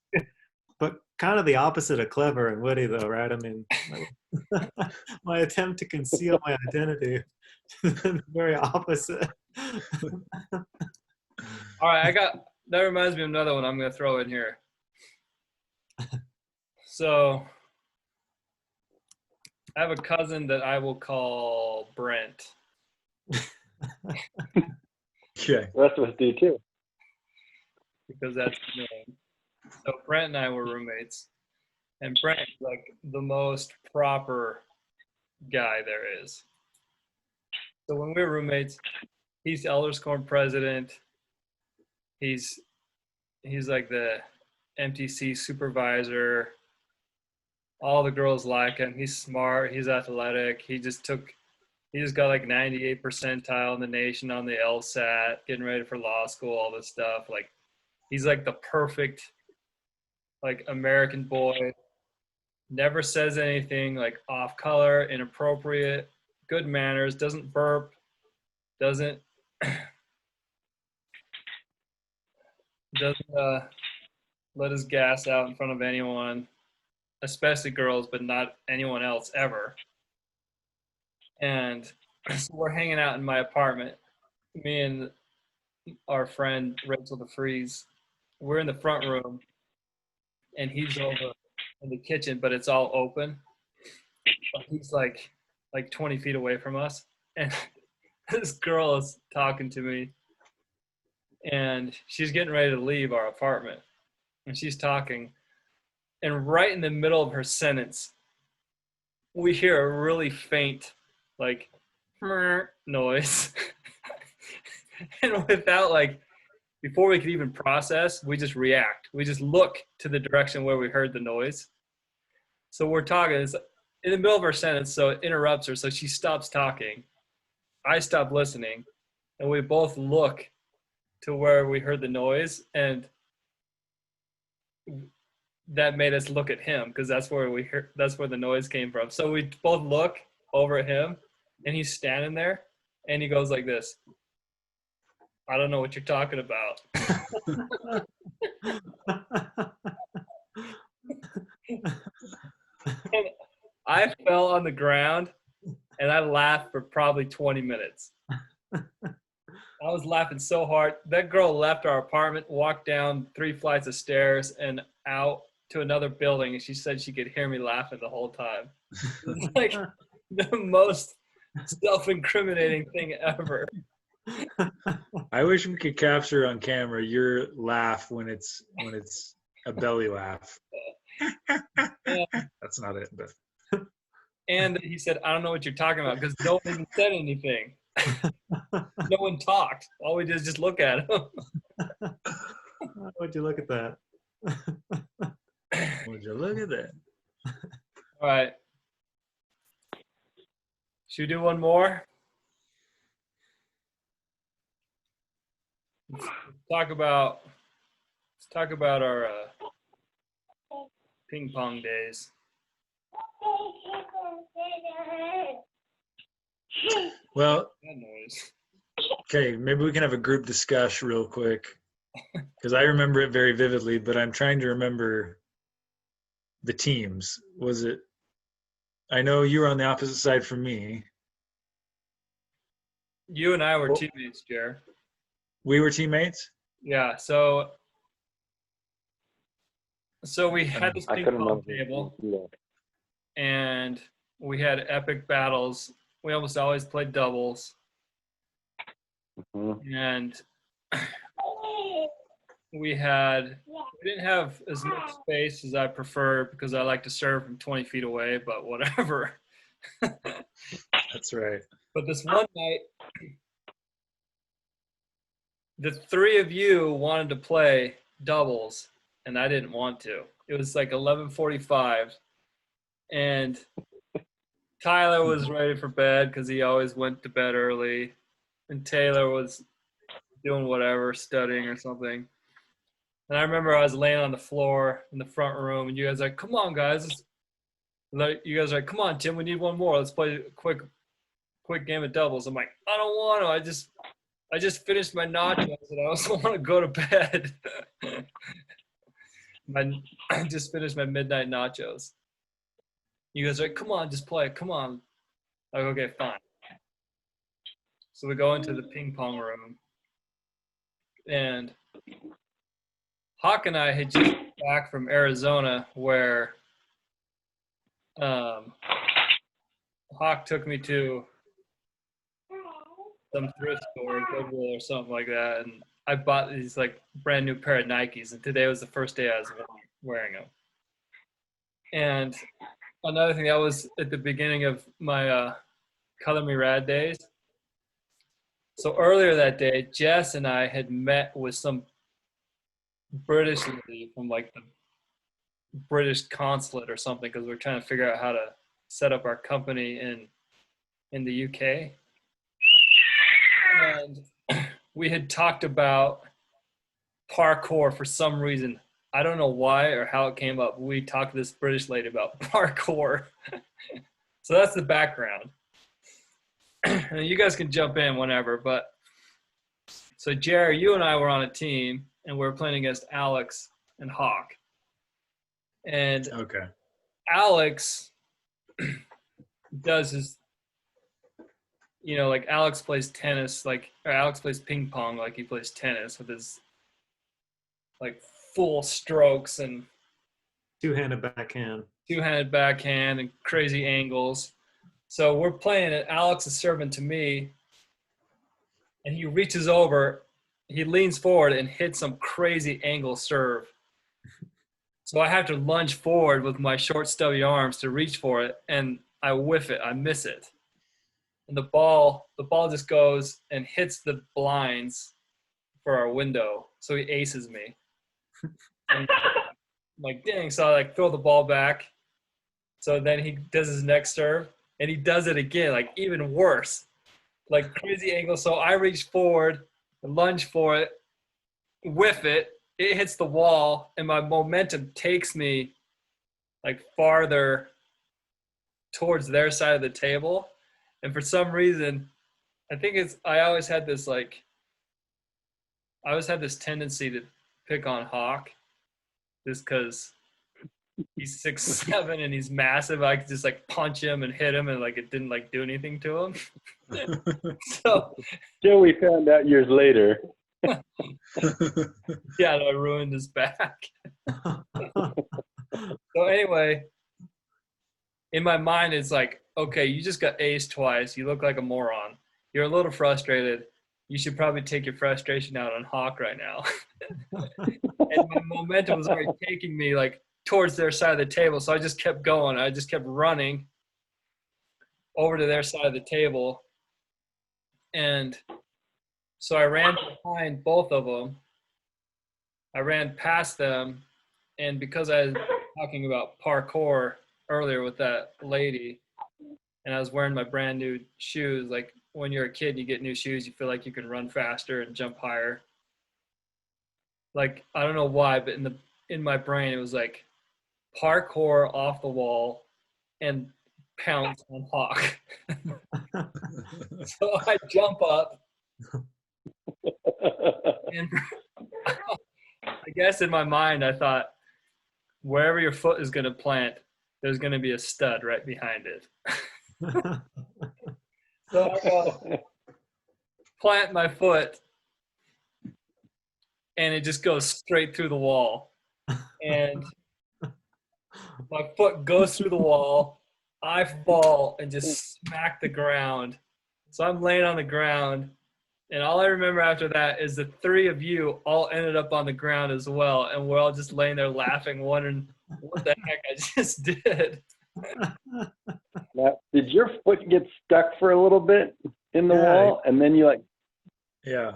But kind of the opposite of clever and witty, though, right? I mean, my attempt to conceal my identity is the very opposite. All right, that reminds me of another one I'm going to throw in here. So I have a cousin that I will call Brent. Okay. The rest of us do too. Because that's his name. So Brent and I were roommates, and Brent is like the most proper guy there is. So when we were roommates, he's Elders Corn president. He's like the MTC supervisor. All the girls like him. He's smart. He's athletic. He just got like 98th percentile in the nation on the LSAT, getting ready for law school, all this stuff. Like, he's like the perfect, like, American boy. Never says anything like off color, inappropriate, good manners, doesn't burp, doesn't let his gas out in front of anyone, especially girls, but not anyone else ever. And so we're hanging out in my apartment, me and our friend Rachel DeFreeze. We're in the front room, and he's over in the kitchen, but it's all open. He's like 20 feet away from us, and this girl is talking to me, and she's getting ready to leave our apartment, and she's talking, and right in the middle of her sentence, we hear a really faint, like, noise. And without, like, before we could even process, we just react. We just look to the direction where we heard the noise. So we're talking, it's in the middle of her sentence, so it interrupts her, so she stops talking. I stop listening, and we both look to where we heard the noise, and that made us look at him, because that's where the noise came from. So we both look over at him, and he's standing there, and he goes like this. I don't know what you're talking about. And I fell on the ground, and I laughed for probably 20 minutes. I was laughing so hard. That girl left our apartment, walked down 3 flights of stairs and out to another building, and she said she could hear me laughing the whole time. It's like the most self-incriminating thing ever. I wish we could capture on camera your laugh when it's a belly laugh. Yeah. That's not it, but And he said, I don't know what you're talking about, because no one even said anything. No one talked. All we did is just look at him. Would you look at that? would you look at that? All right. Should we do one more? Let's talk about our ping pong days. Well, That noise. okay, maybe we can have a group discussion real quick because I remember it very vividly, but I'm trying to remember the teams. Was it? I know you were on the opposite side from me. You and I were Oh. teammates, Jer. We were teammates. Yeah. So we had this I ping couldn't pong remember. table, Yeah. and we had epic battles. We almost always played doubles, Mhm. and we didn't have as much space as I prefer because I like to serve from 20 feet away, but whatever. That's right. But this one night, the three of you wanted to play doubles, and I didn't want to. It was like 11:45, and Tyler was ready for bed because he always went to bed early, and Taylor was doing whatever, studying or something. And I remember I was laying on the floor in the front room, and you guys are like, "Come on, guys!" You guys are like, "Come on, Tim, we need one more. Let's play a quick game of doubles." I'm like, "I don't want to. I just finished my nachos, and I also want to go to bed." I just finished my midnight nachos. You guys are like, "Come on, just play. Come on." I'm like, okay, fine. So we go into the ping pong room, and Hawk and I had just come back from Arizona, where Hawk took me to some thrift store, Goodwill or something like that, and I bought these like brand new pair of Nikes, and today was the first day I was wearing them. And another thing, that was at the beginning of my Color Me Rad days. So earlier that day, Jess and I had met with some British lady from like the British consulate or something because we were trying to figure out how to set up our company in the UK. And we had talked about parkour for some reason. I don't know why or how it came up. We talked to this British lady about parkour. So that's the background. You guys can jump in whenever, but so Jerry, you and I were on a team and we were playing against Alex and Hawk. And Okay. Alex does his, like Alex plays tennis, or Alex plays ping pong like he plays tennis with his like full strokes and Two-handed backhand. two-handed backhand and crazy angles. So we're playing it. Alex is serving to me, and he reaches over, he leans forward and hits some crazy angle serve. So I have to lunge forward with my short, stubby arms to reach for it, and I whiff it. I miss it, and the ball just goes and hits the blinds for our window. So he aces me. And I'm like, dang! So I throw the ball back. So then he does his next serve, and he does it again, like even worse, like crazy angle. So I reach forward, lunge for it, whiff it. It hits the wall, and my momentum takes me like farther towards their side of the table. And for some reason, I always had this tendency to pick on Hawk just because he's 6'7" and he's massive. I could just punch him and hit him, and it didn't do anything to him. So Till we found out years later. yeah, I ruined his back. So anyway, in my mind, it's like, okay, you just got aced twice. You look like a moron. You're a little frustrated. You should probably take your frustration out on Hawk right now. And my momentum was already taking me towards their side of the table. So I just kept going. I just kept running over to their side of the table. And so I ran behind both of them. I ran past them. And because I was talking about parkour earlier with that lady, and I was wearing my brand new shoes, like when you're a kid and you get new shoes, you feel like you can run faster and jump higher. I don't know why, but in my brain, it was like parkour off the wall, and pounce on Hawk. So I jump up, and I guess in my mind I thought, wherever your foot is going to plant, there's going to be a stud right behind it. So I go plant my foot, and it just goes straight through the wall. And my foot goes through the wall. I fall and just smack the ground. So I'm laying on the ground. And all I remember after that is the three of you all ended up on the ground as well. And we're all just laying there laughing, wondering what the heck I just did. Now, did your foot get stuck for a little bit in the wall, and then you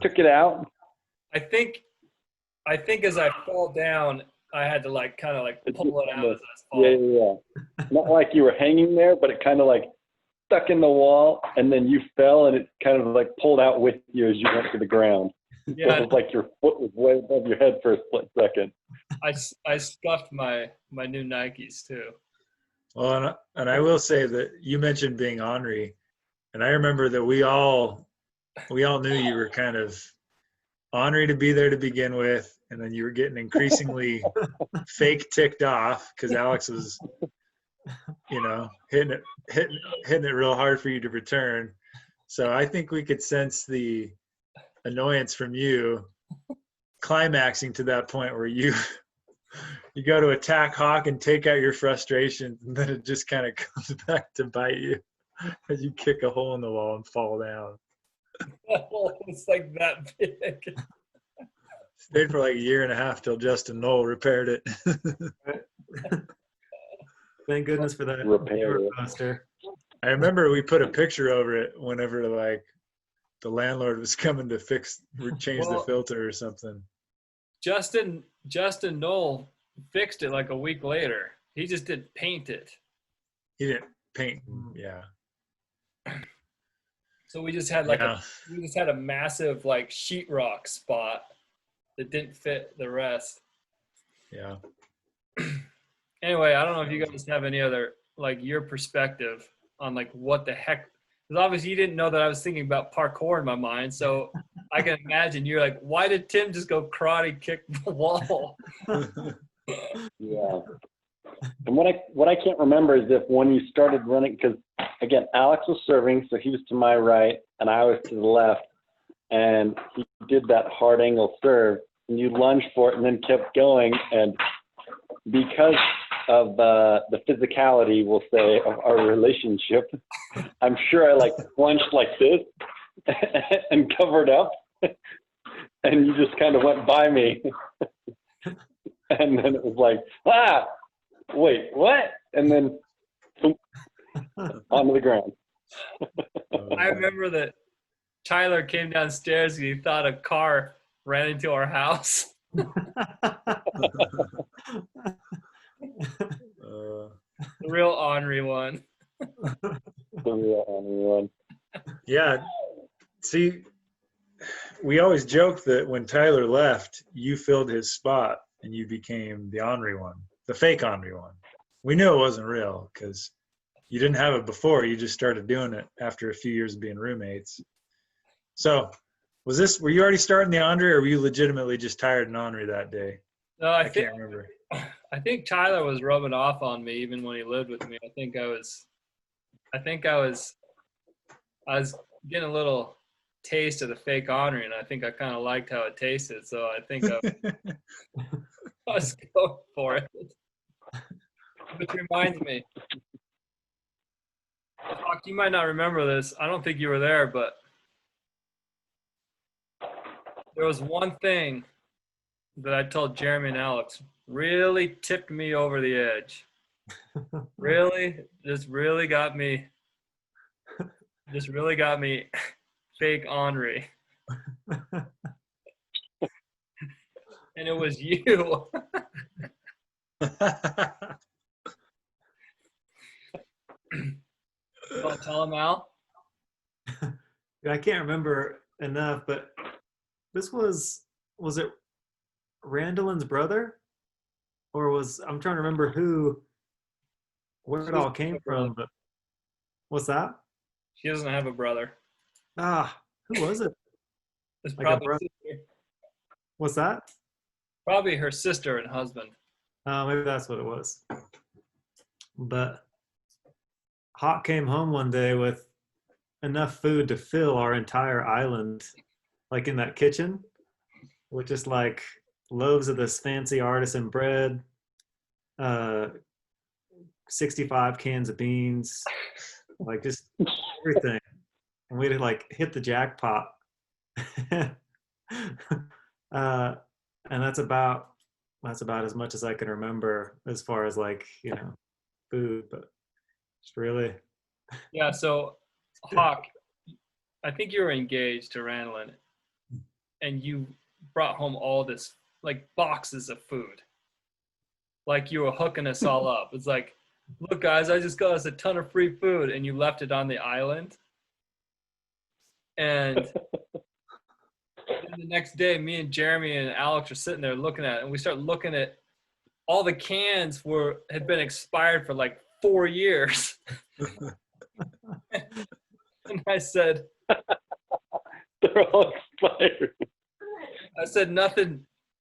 took it out? I think as I fall down, I had to kind of pull it out as I was falling. Yeah. Not like you were hanging there, but it kind of stuck in the wall, and then you fell, and it kind of pulled out with you as you went to the ground. Yeah. So it was like your foot was way above your head for a split second. I scuffed my new Nikes too. Well, and I will say that you mentioned being ornery, and I remember that we all knew you were kind of ornery to be there to begin with, and then you were getting increasingly fake ticked off because Alex was, hitting it real hard for you to return. So I think we could sense the annoyance from you climaxing to that point where you go to attack Hawk and take out your frustration, and then it just kind of comes back to bite you as you kick a hole in the wall and fall down. It's like that big. Stayed for a year and a half till Justin Knoll repaired it. Thank goodness for that Repair poster. I remember we put a picture over it whenever the landlord was coming to change the filter or something. Justin Knoll fixed it a week later. He just didn't paint it. He didn't paint, yeah. So we just had a massive sheetrock spot that didn't fit the rest. Yeah. Anyway, I don't know if you guys have any other your perspective on what the heck, because obviously you didn't know that I was thinking about parkour in my mind. So I can imagine you're like, why did Tim just go karate kick the wall? Yeah. And what I can't remember is if when you started running, because again, Alex was serving, so he was to my right and I was to the left, and he did that hard angle serve, and you lunged for it and then kept going, and because of the physicality, we'll say, of our relationship, I'm sure I plunged like this and covered up, and you just kind of went by me. And then it was wait, what? And then onto the ground. I remember that Tyler came downstairs and he thought a car ran into our house. The real ornery one. The real ornery one. Yeah. See, we always joke that when Tyler left, you filled his spot and you became the ornery one, the fake ornery one. We knew it wasn't real because you didn't have it before. You just started doing it after a few years of being roommates. So were you already starting the ornery, or were you legitimately just tired and ornery that day? No, I can't remember. I think Tyler was rubbing off on me even when he lived with me. I think I was getting a little taste of the fake ornery, and I think I kind of liked how it tasted. So I think I was going for it. Which reminds me, Hawk, you might not remember this. I don't think you were there, but there was one thing that I told Jeremy and Alex really tipped me over the edge. Just really got me fake ornery. And it was you. You want to tell him, Al? I can't remember enough, but this was it Randall's brother? Or I'm trying to remember who where She it doesn't all came have a brother. from, but what's that? She doesn't have a brother. Who was it? It's Like a probably brother? What's that? probably her sister and husband. Maybe that's what it was. But Hawk came home one day with enough food to fill our entire island, like in that kitchen, with just like loaves of this fancy artisan bread, uh, 65 cans of beans, like just everything. And we'd like hit the jackpot. uh, and that's about as much as I can remember as far as like, food, but it's really Yeah. So Hawk, I think you were engaged to Randall, and you brought home all this like boxes of food. Like you were hooking us all up. It's like, look, guys, I just got us a ton of free food, and you left it on the island. And then the next day, me and Jeremy and Alex are sitting there looking at it, and we start looking at all the cans had been expired for like 4 years. And I said, They're all expired.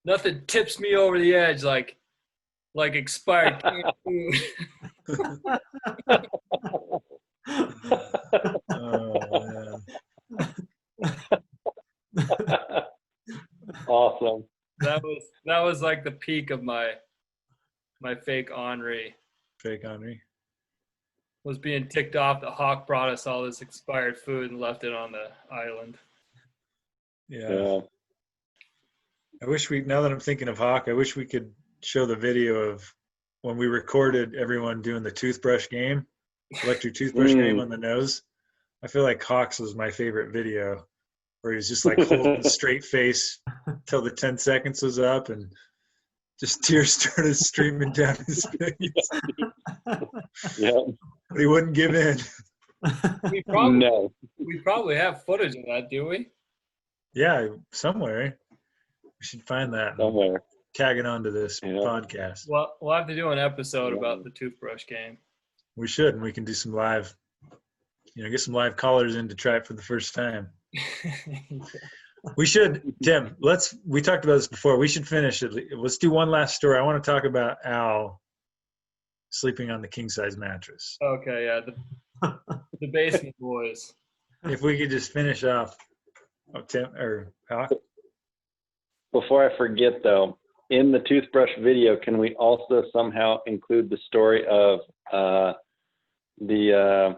nothing tips me over the edge like expired canned food. Oh, man. Awesome. That was like the peak of my fake Henri. Fake Henri. Was being ticked off that Hawk brought us all this expired food and left it on the island. Yeah. I wish now that I'm thinking of Hawk, I wish we could show the video of when we recorded everyone doing the toothbrush game, electric toothbrush game on the nose. I feel like Hawk's was my favorite video, where he was just like holding straight face till the 10 seconds was up and just tears started streaming down his face. Yeah. But he wouldn't give in. We probably have footage of that, do we? Yeah, somewhere. We should find that. Somewhere. Tag it onto this podcast. Well, we'll have to do an episode about the toothbrush game. We should, and we can do some live, get some live callers in to try it for the first time. We should, Tim, we talked about this before. We should finish it. Let's do one last story. I want to talk about Al sleeping on the king size mattress. Okay, yeah. The basement boys. If we could just finish off, Tim or Hawk. Before I forget, though, in the toothbrush video, can we also somehow include the story of the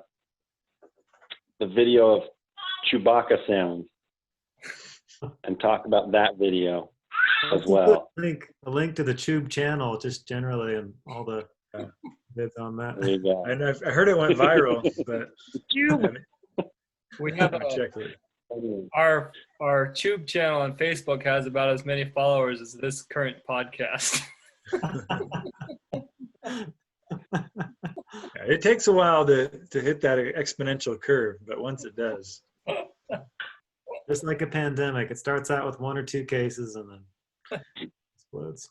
video of Chewbacca sounds and talk about that video as well? A link to the Tube channel, just generally, and all the vids on that. There you go. And I heard it went viral, but We have check it. our Tube channel on Facebook has about as many followers as this current podcast. It takes a while to hit that exponential curve, but once it does. Just like a pandemic, it starts out with 1 or 2 cases and then explodes.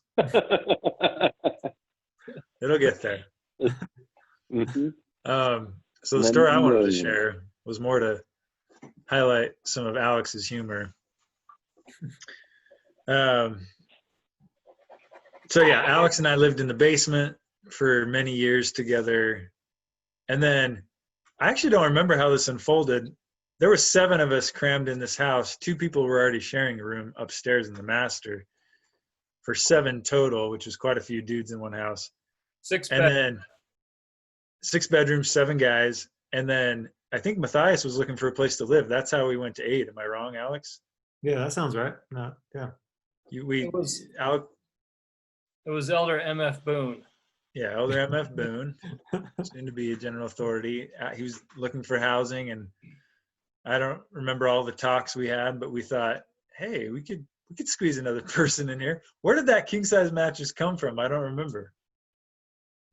It'll get there. Mm-hmm. So the story I wanted to share was more to highlight some of Alex's humor. So yeah, Alex and I lived in the basement for many years together. And then I actually don't remember how this unfolded. There were 7 of us crammed in this house. 2 people were already sharing a room upstairs in the master for 7 total, which is quite a few dudes in one house. 6 And then 6 bedrooms, 7 guys. And then I think Matthias was looking for a place to live. That's how we went to 8. Am I wrong, Alex? Yeah, that sounds right. No, yeah. It was Elder MF Boone. Yeah, Elder MF Boone, soon to be a general authority. He was looking for housing, and I don't remember all the talks we had, but we thought, hey, we could squeeze another person in here. Where did that king size mattress come from? I don't remember.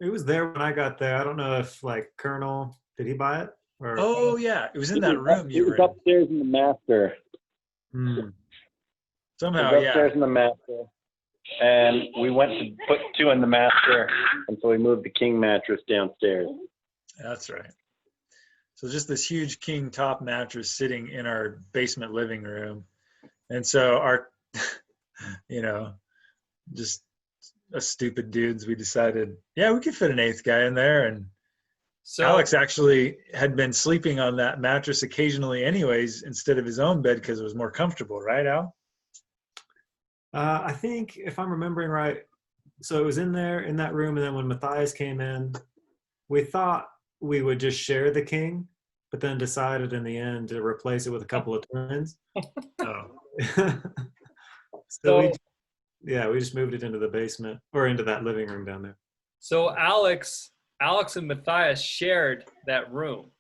It was there when I got there. I don't know if Colonel, did he buy it? Or Oh yeah, it was in that room you It were was in. upstairs in the master. Somehow, It was upstairs yeah. in the master. and we went to put 2 in the master, and so we moved the king mattress downstairs. That's right. So just this huge king top mattress sitting in our basement living room. And so our, you know, just us stupid dudes, we decided, yeah, we could fit an 8th guy in there. And So Alex actually had been sleeping on that mattress occasionally anyways, instead of his own bed, because it was more comfortable, right, Al? I think if I'm remembering right, so it was in there in that room, and then when Matthias came in, we thought we would just share the king, but then decided in the end to replace it with a couple of twins. Oh, So we just moved it into the basement or into that living room down there. So Alex and Matthias shared that room.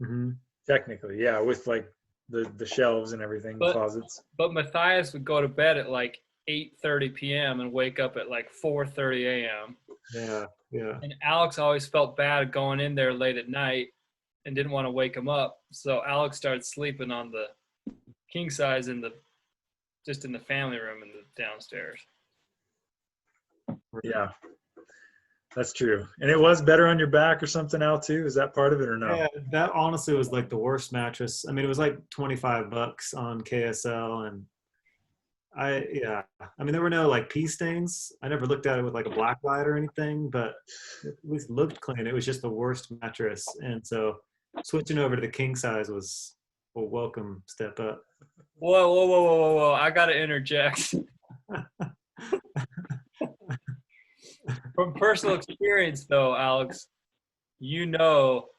Mm-hmm. technically, yeah, with like the shelves and everything, But- closets. But Matthias would go to bed at like 8:30 p.m. and wake up at like 4:30 a.m. Yeah. And Alex always felt bad going in there late at night and didn't want to wake him up. So Alex started sleeping on the king size just in the family room in the downstairs. Yeah, that's true. And it was better on your back or something, Al, too? Is that part of it or no? Yeah, that honestly was like the worst mattress. I mean, it was like $25 on KSL, and I mean, there were no like pee stains. I never looked at it with like a black light or anything, but it at least looked clean. It was just the worst mattress, and so switching over to the king size was a welcome step up. Whoa. I got to interject. From personal experience, though, Alex, you know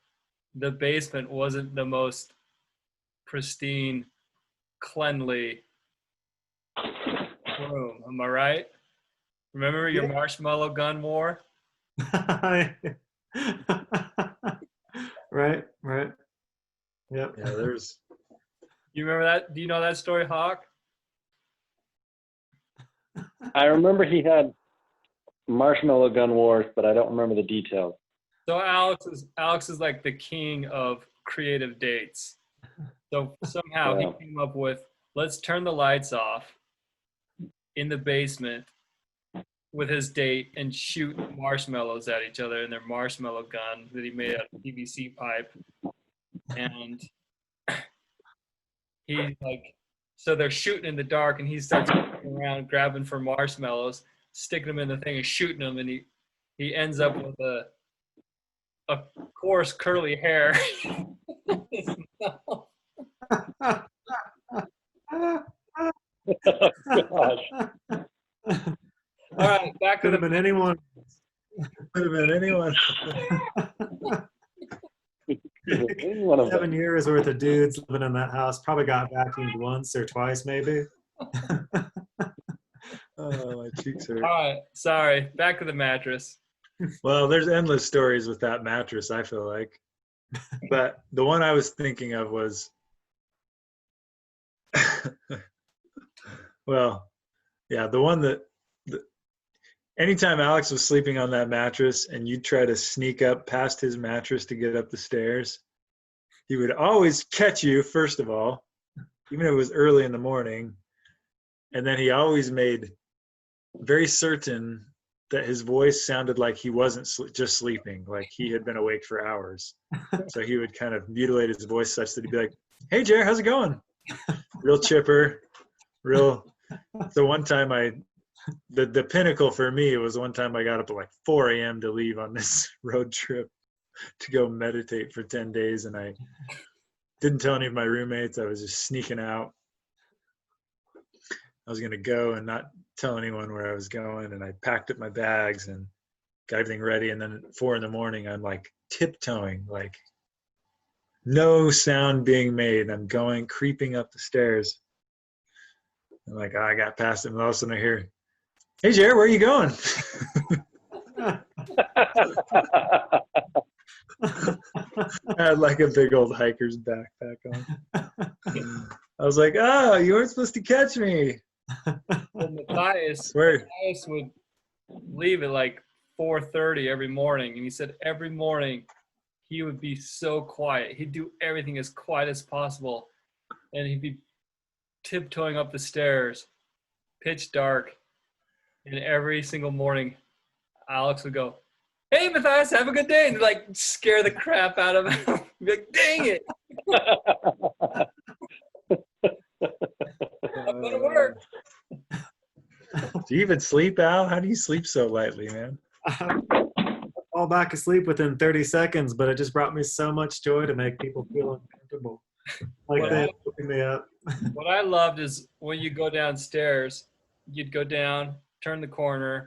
the basement wasn't the most pristine, cleanly room. Am I right? Remember your marshmallow gun war? Right. Yep. Yeah, there's You remember that? Do you know that story, Hawk? I remember he had marshmallow gun wars, but I don't remember the details. So Alex is like the king of creative dates. So somehow Wow. he came up with, let's turn the lights off in the basement with his date and shoot marshmallows at each other in their marshmallow gun that he made out of PVC pipe. And he so they're shooting in the dark, and he starts going around grabbing for marshmallows, sticking them in the thing and shooting them, and he ends up with a coarse curly hair. Oh, gosh. All right, back to Could have been anyone. could have been anyone. Any one of 7 them. years worth of dudes living in that house. Probably got vacuumed once or twice, maybe. Oh, my cheeks hurt. All right, sorry. Back to the mattress. Well, there's endless stories with that mattress, I feel like. But the one I was thinking of was, well, yeah, the one that, anytime Alex was sleeping on that mattress and you'd try to sneak up past his mattress to get up the stairs, he would always catch you, first of all, even if it was early in the morning. And then he always made very certain that his voice sounded like he wasn't just sleeping, like he had been awake for hours. So he would kind of mutilate his voice such that he'd be like, "Hey, Jer, how's it going?" Real chipper, real. So one time the pinnacle for me was one time I got up at like 4 a.m. to leave on this road trip to go meditate for 10 days. And I didn't tell any of my roommates. I was just sneaking out. I was going to go and not tell anyone where I was going. And I packed up my bags and got everything ready. And then at 4 in the morning, I'm like tiptoeing, like no sound being made. I'm creeping up the stairs. I'm like, I got past him. And all of a sudden I hear, "Hey, Jared, where are you going?" I had like a big old hiker's backpack on. I was like, "Oh, you weren't supposed to catch me." Well, Matthias Where? would leave at like 4:30 every morning, and he said every morning he would be so quiet. He'd do everything as quiet as possible, and he'd be tiptoeing up the stairs, pitch dark, And every single morning, Alex would go, "Hey, Matthias, have a good day," and like scare the crap out of him. Be like, "Dang it, I'm gonna work." Do you even sleep, Al? How do you sleep so lightly, man? I fall back asleep within 30 seconds, but it just brought me so much joy to make people feel uncomfortable. Like What they woke me up. What I loved is when you go downstairs, you'd go down, turn the corner,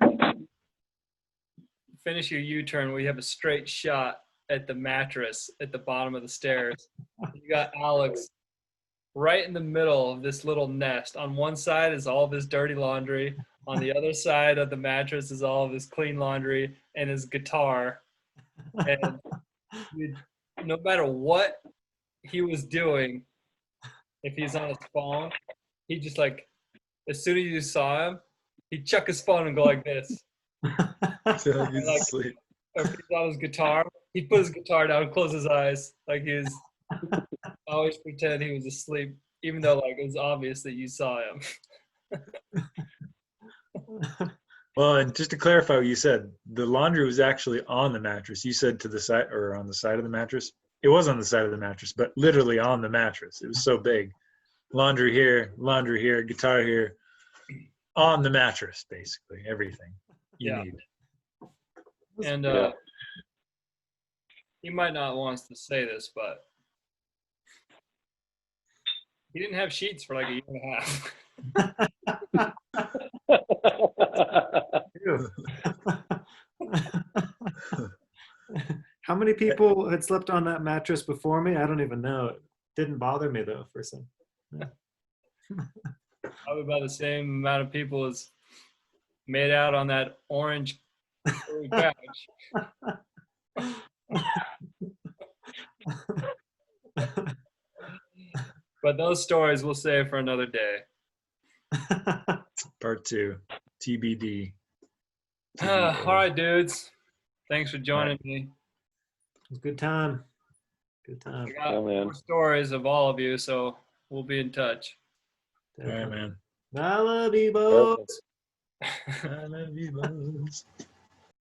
finish your U-turn where you have a straight shot at the mattress at the bottom of the stairs. You got Alex right in the middle of this little nest. On one side is all of his dirty laundry. On the other side of the mattress is all of his clean laundry and his guitar. And no matter what he was doing, if he's on his phone, he just like, as soon as you saw him, he'd chuck his phone and go like this. So he's Like, asleep. or if he's on his guitar, he'd put his guitar down and close his eyes. Like he was always pretend he was asleep, even though like it was obvious that you saw him. Well, and just to clarify what you said, the laundry was actually on the mattress. You said to the side or on the side of the mattress. It was on the side of the mattress, but literally on the mattress. It was so big. Laundry here, guitar here, on the mattress, basically. Everything you Yeah. need. And Yeah. he might not want us to say this, but he didn't have sheets for like a year and a half. Ew. How many people had slept on that mattress before me? I don't even know. It didn't bother me though for some. Probably about the same amount of people as made out on that orange couch. But those stories we'll save for another day. Part 2, TBD. All right, dudes. Thanks for joining me. It was a good time. Good time. I got Yeah, man. more stories of all of you, so we'll be in touch. All right, man. I love you both. Perfect. I love you both.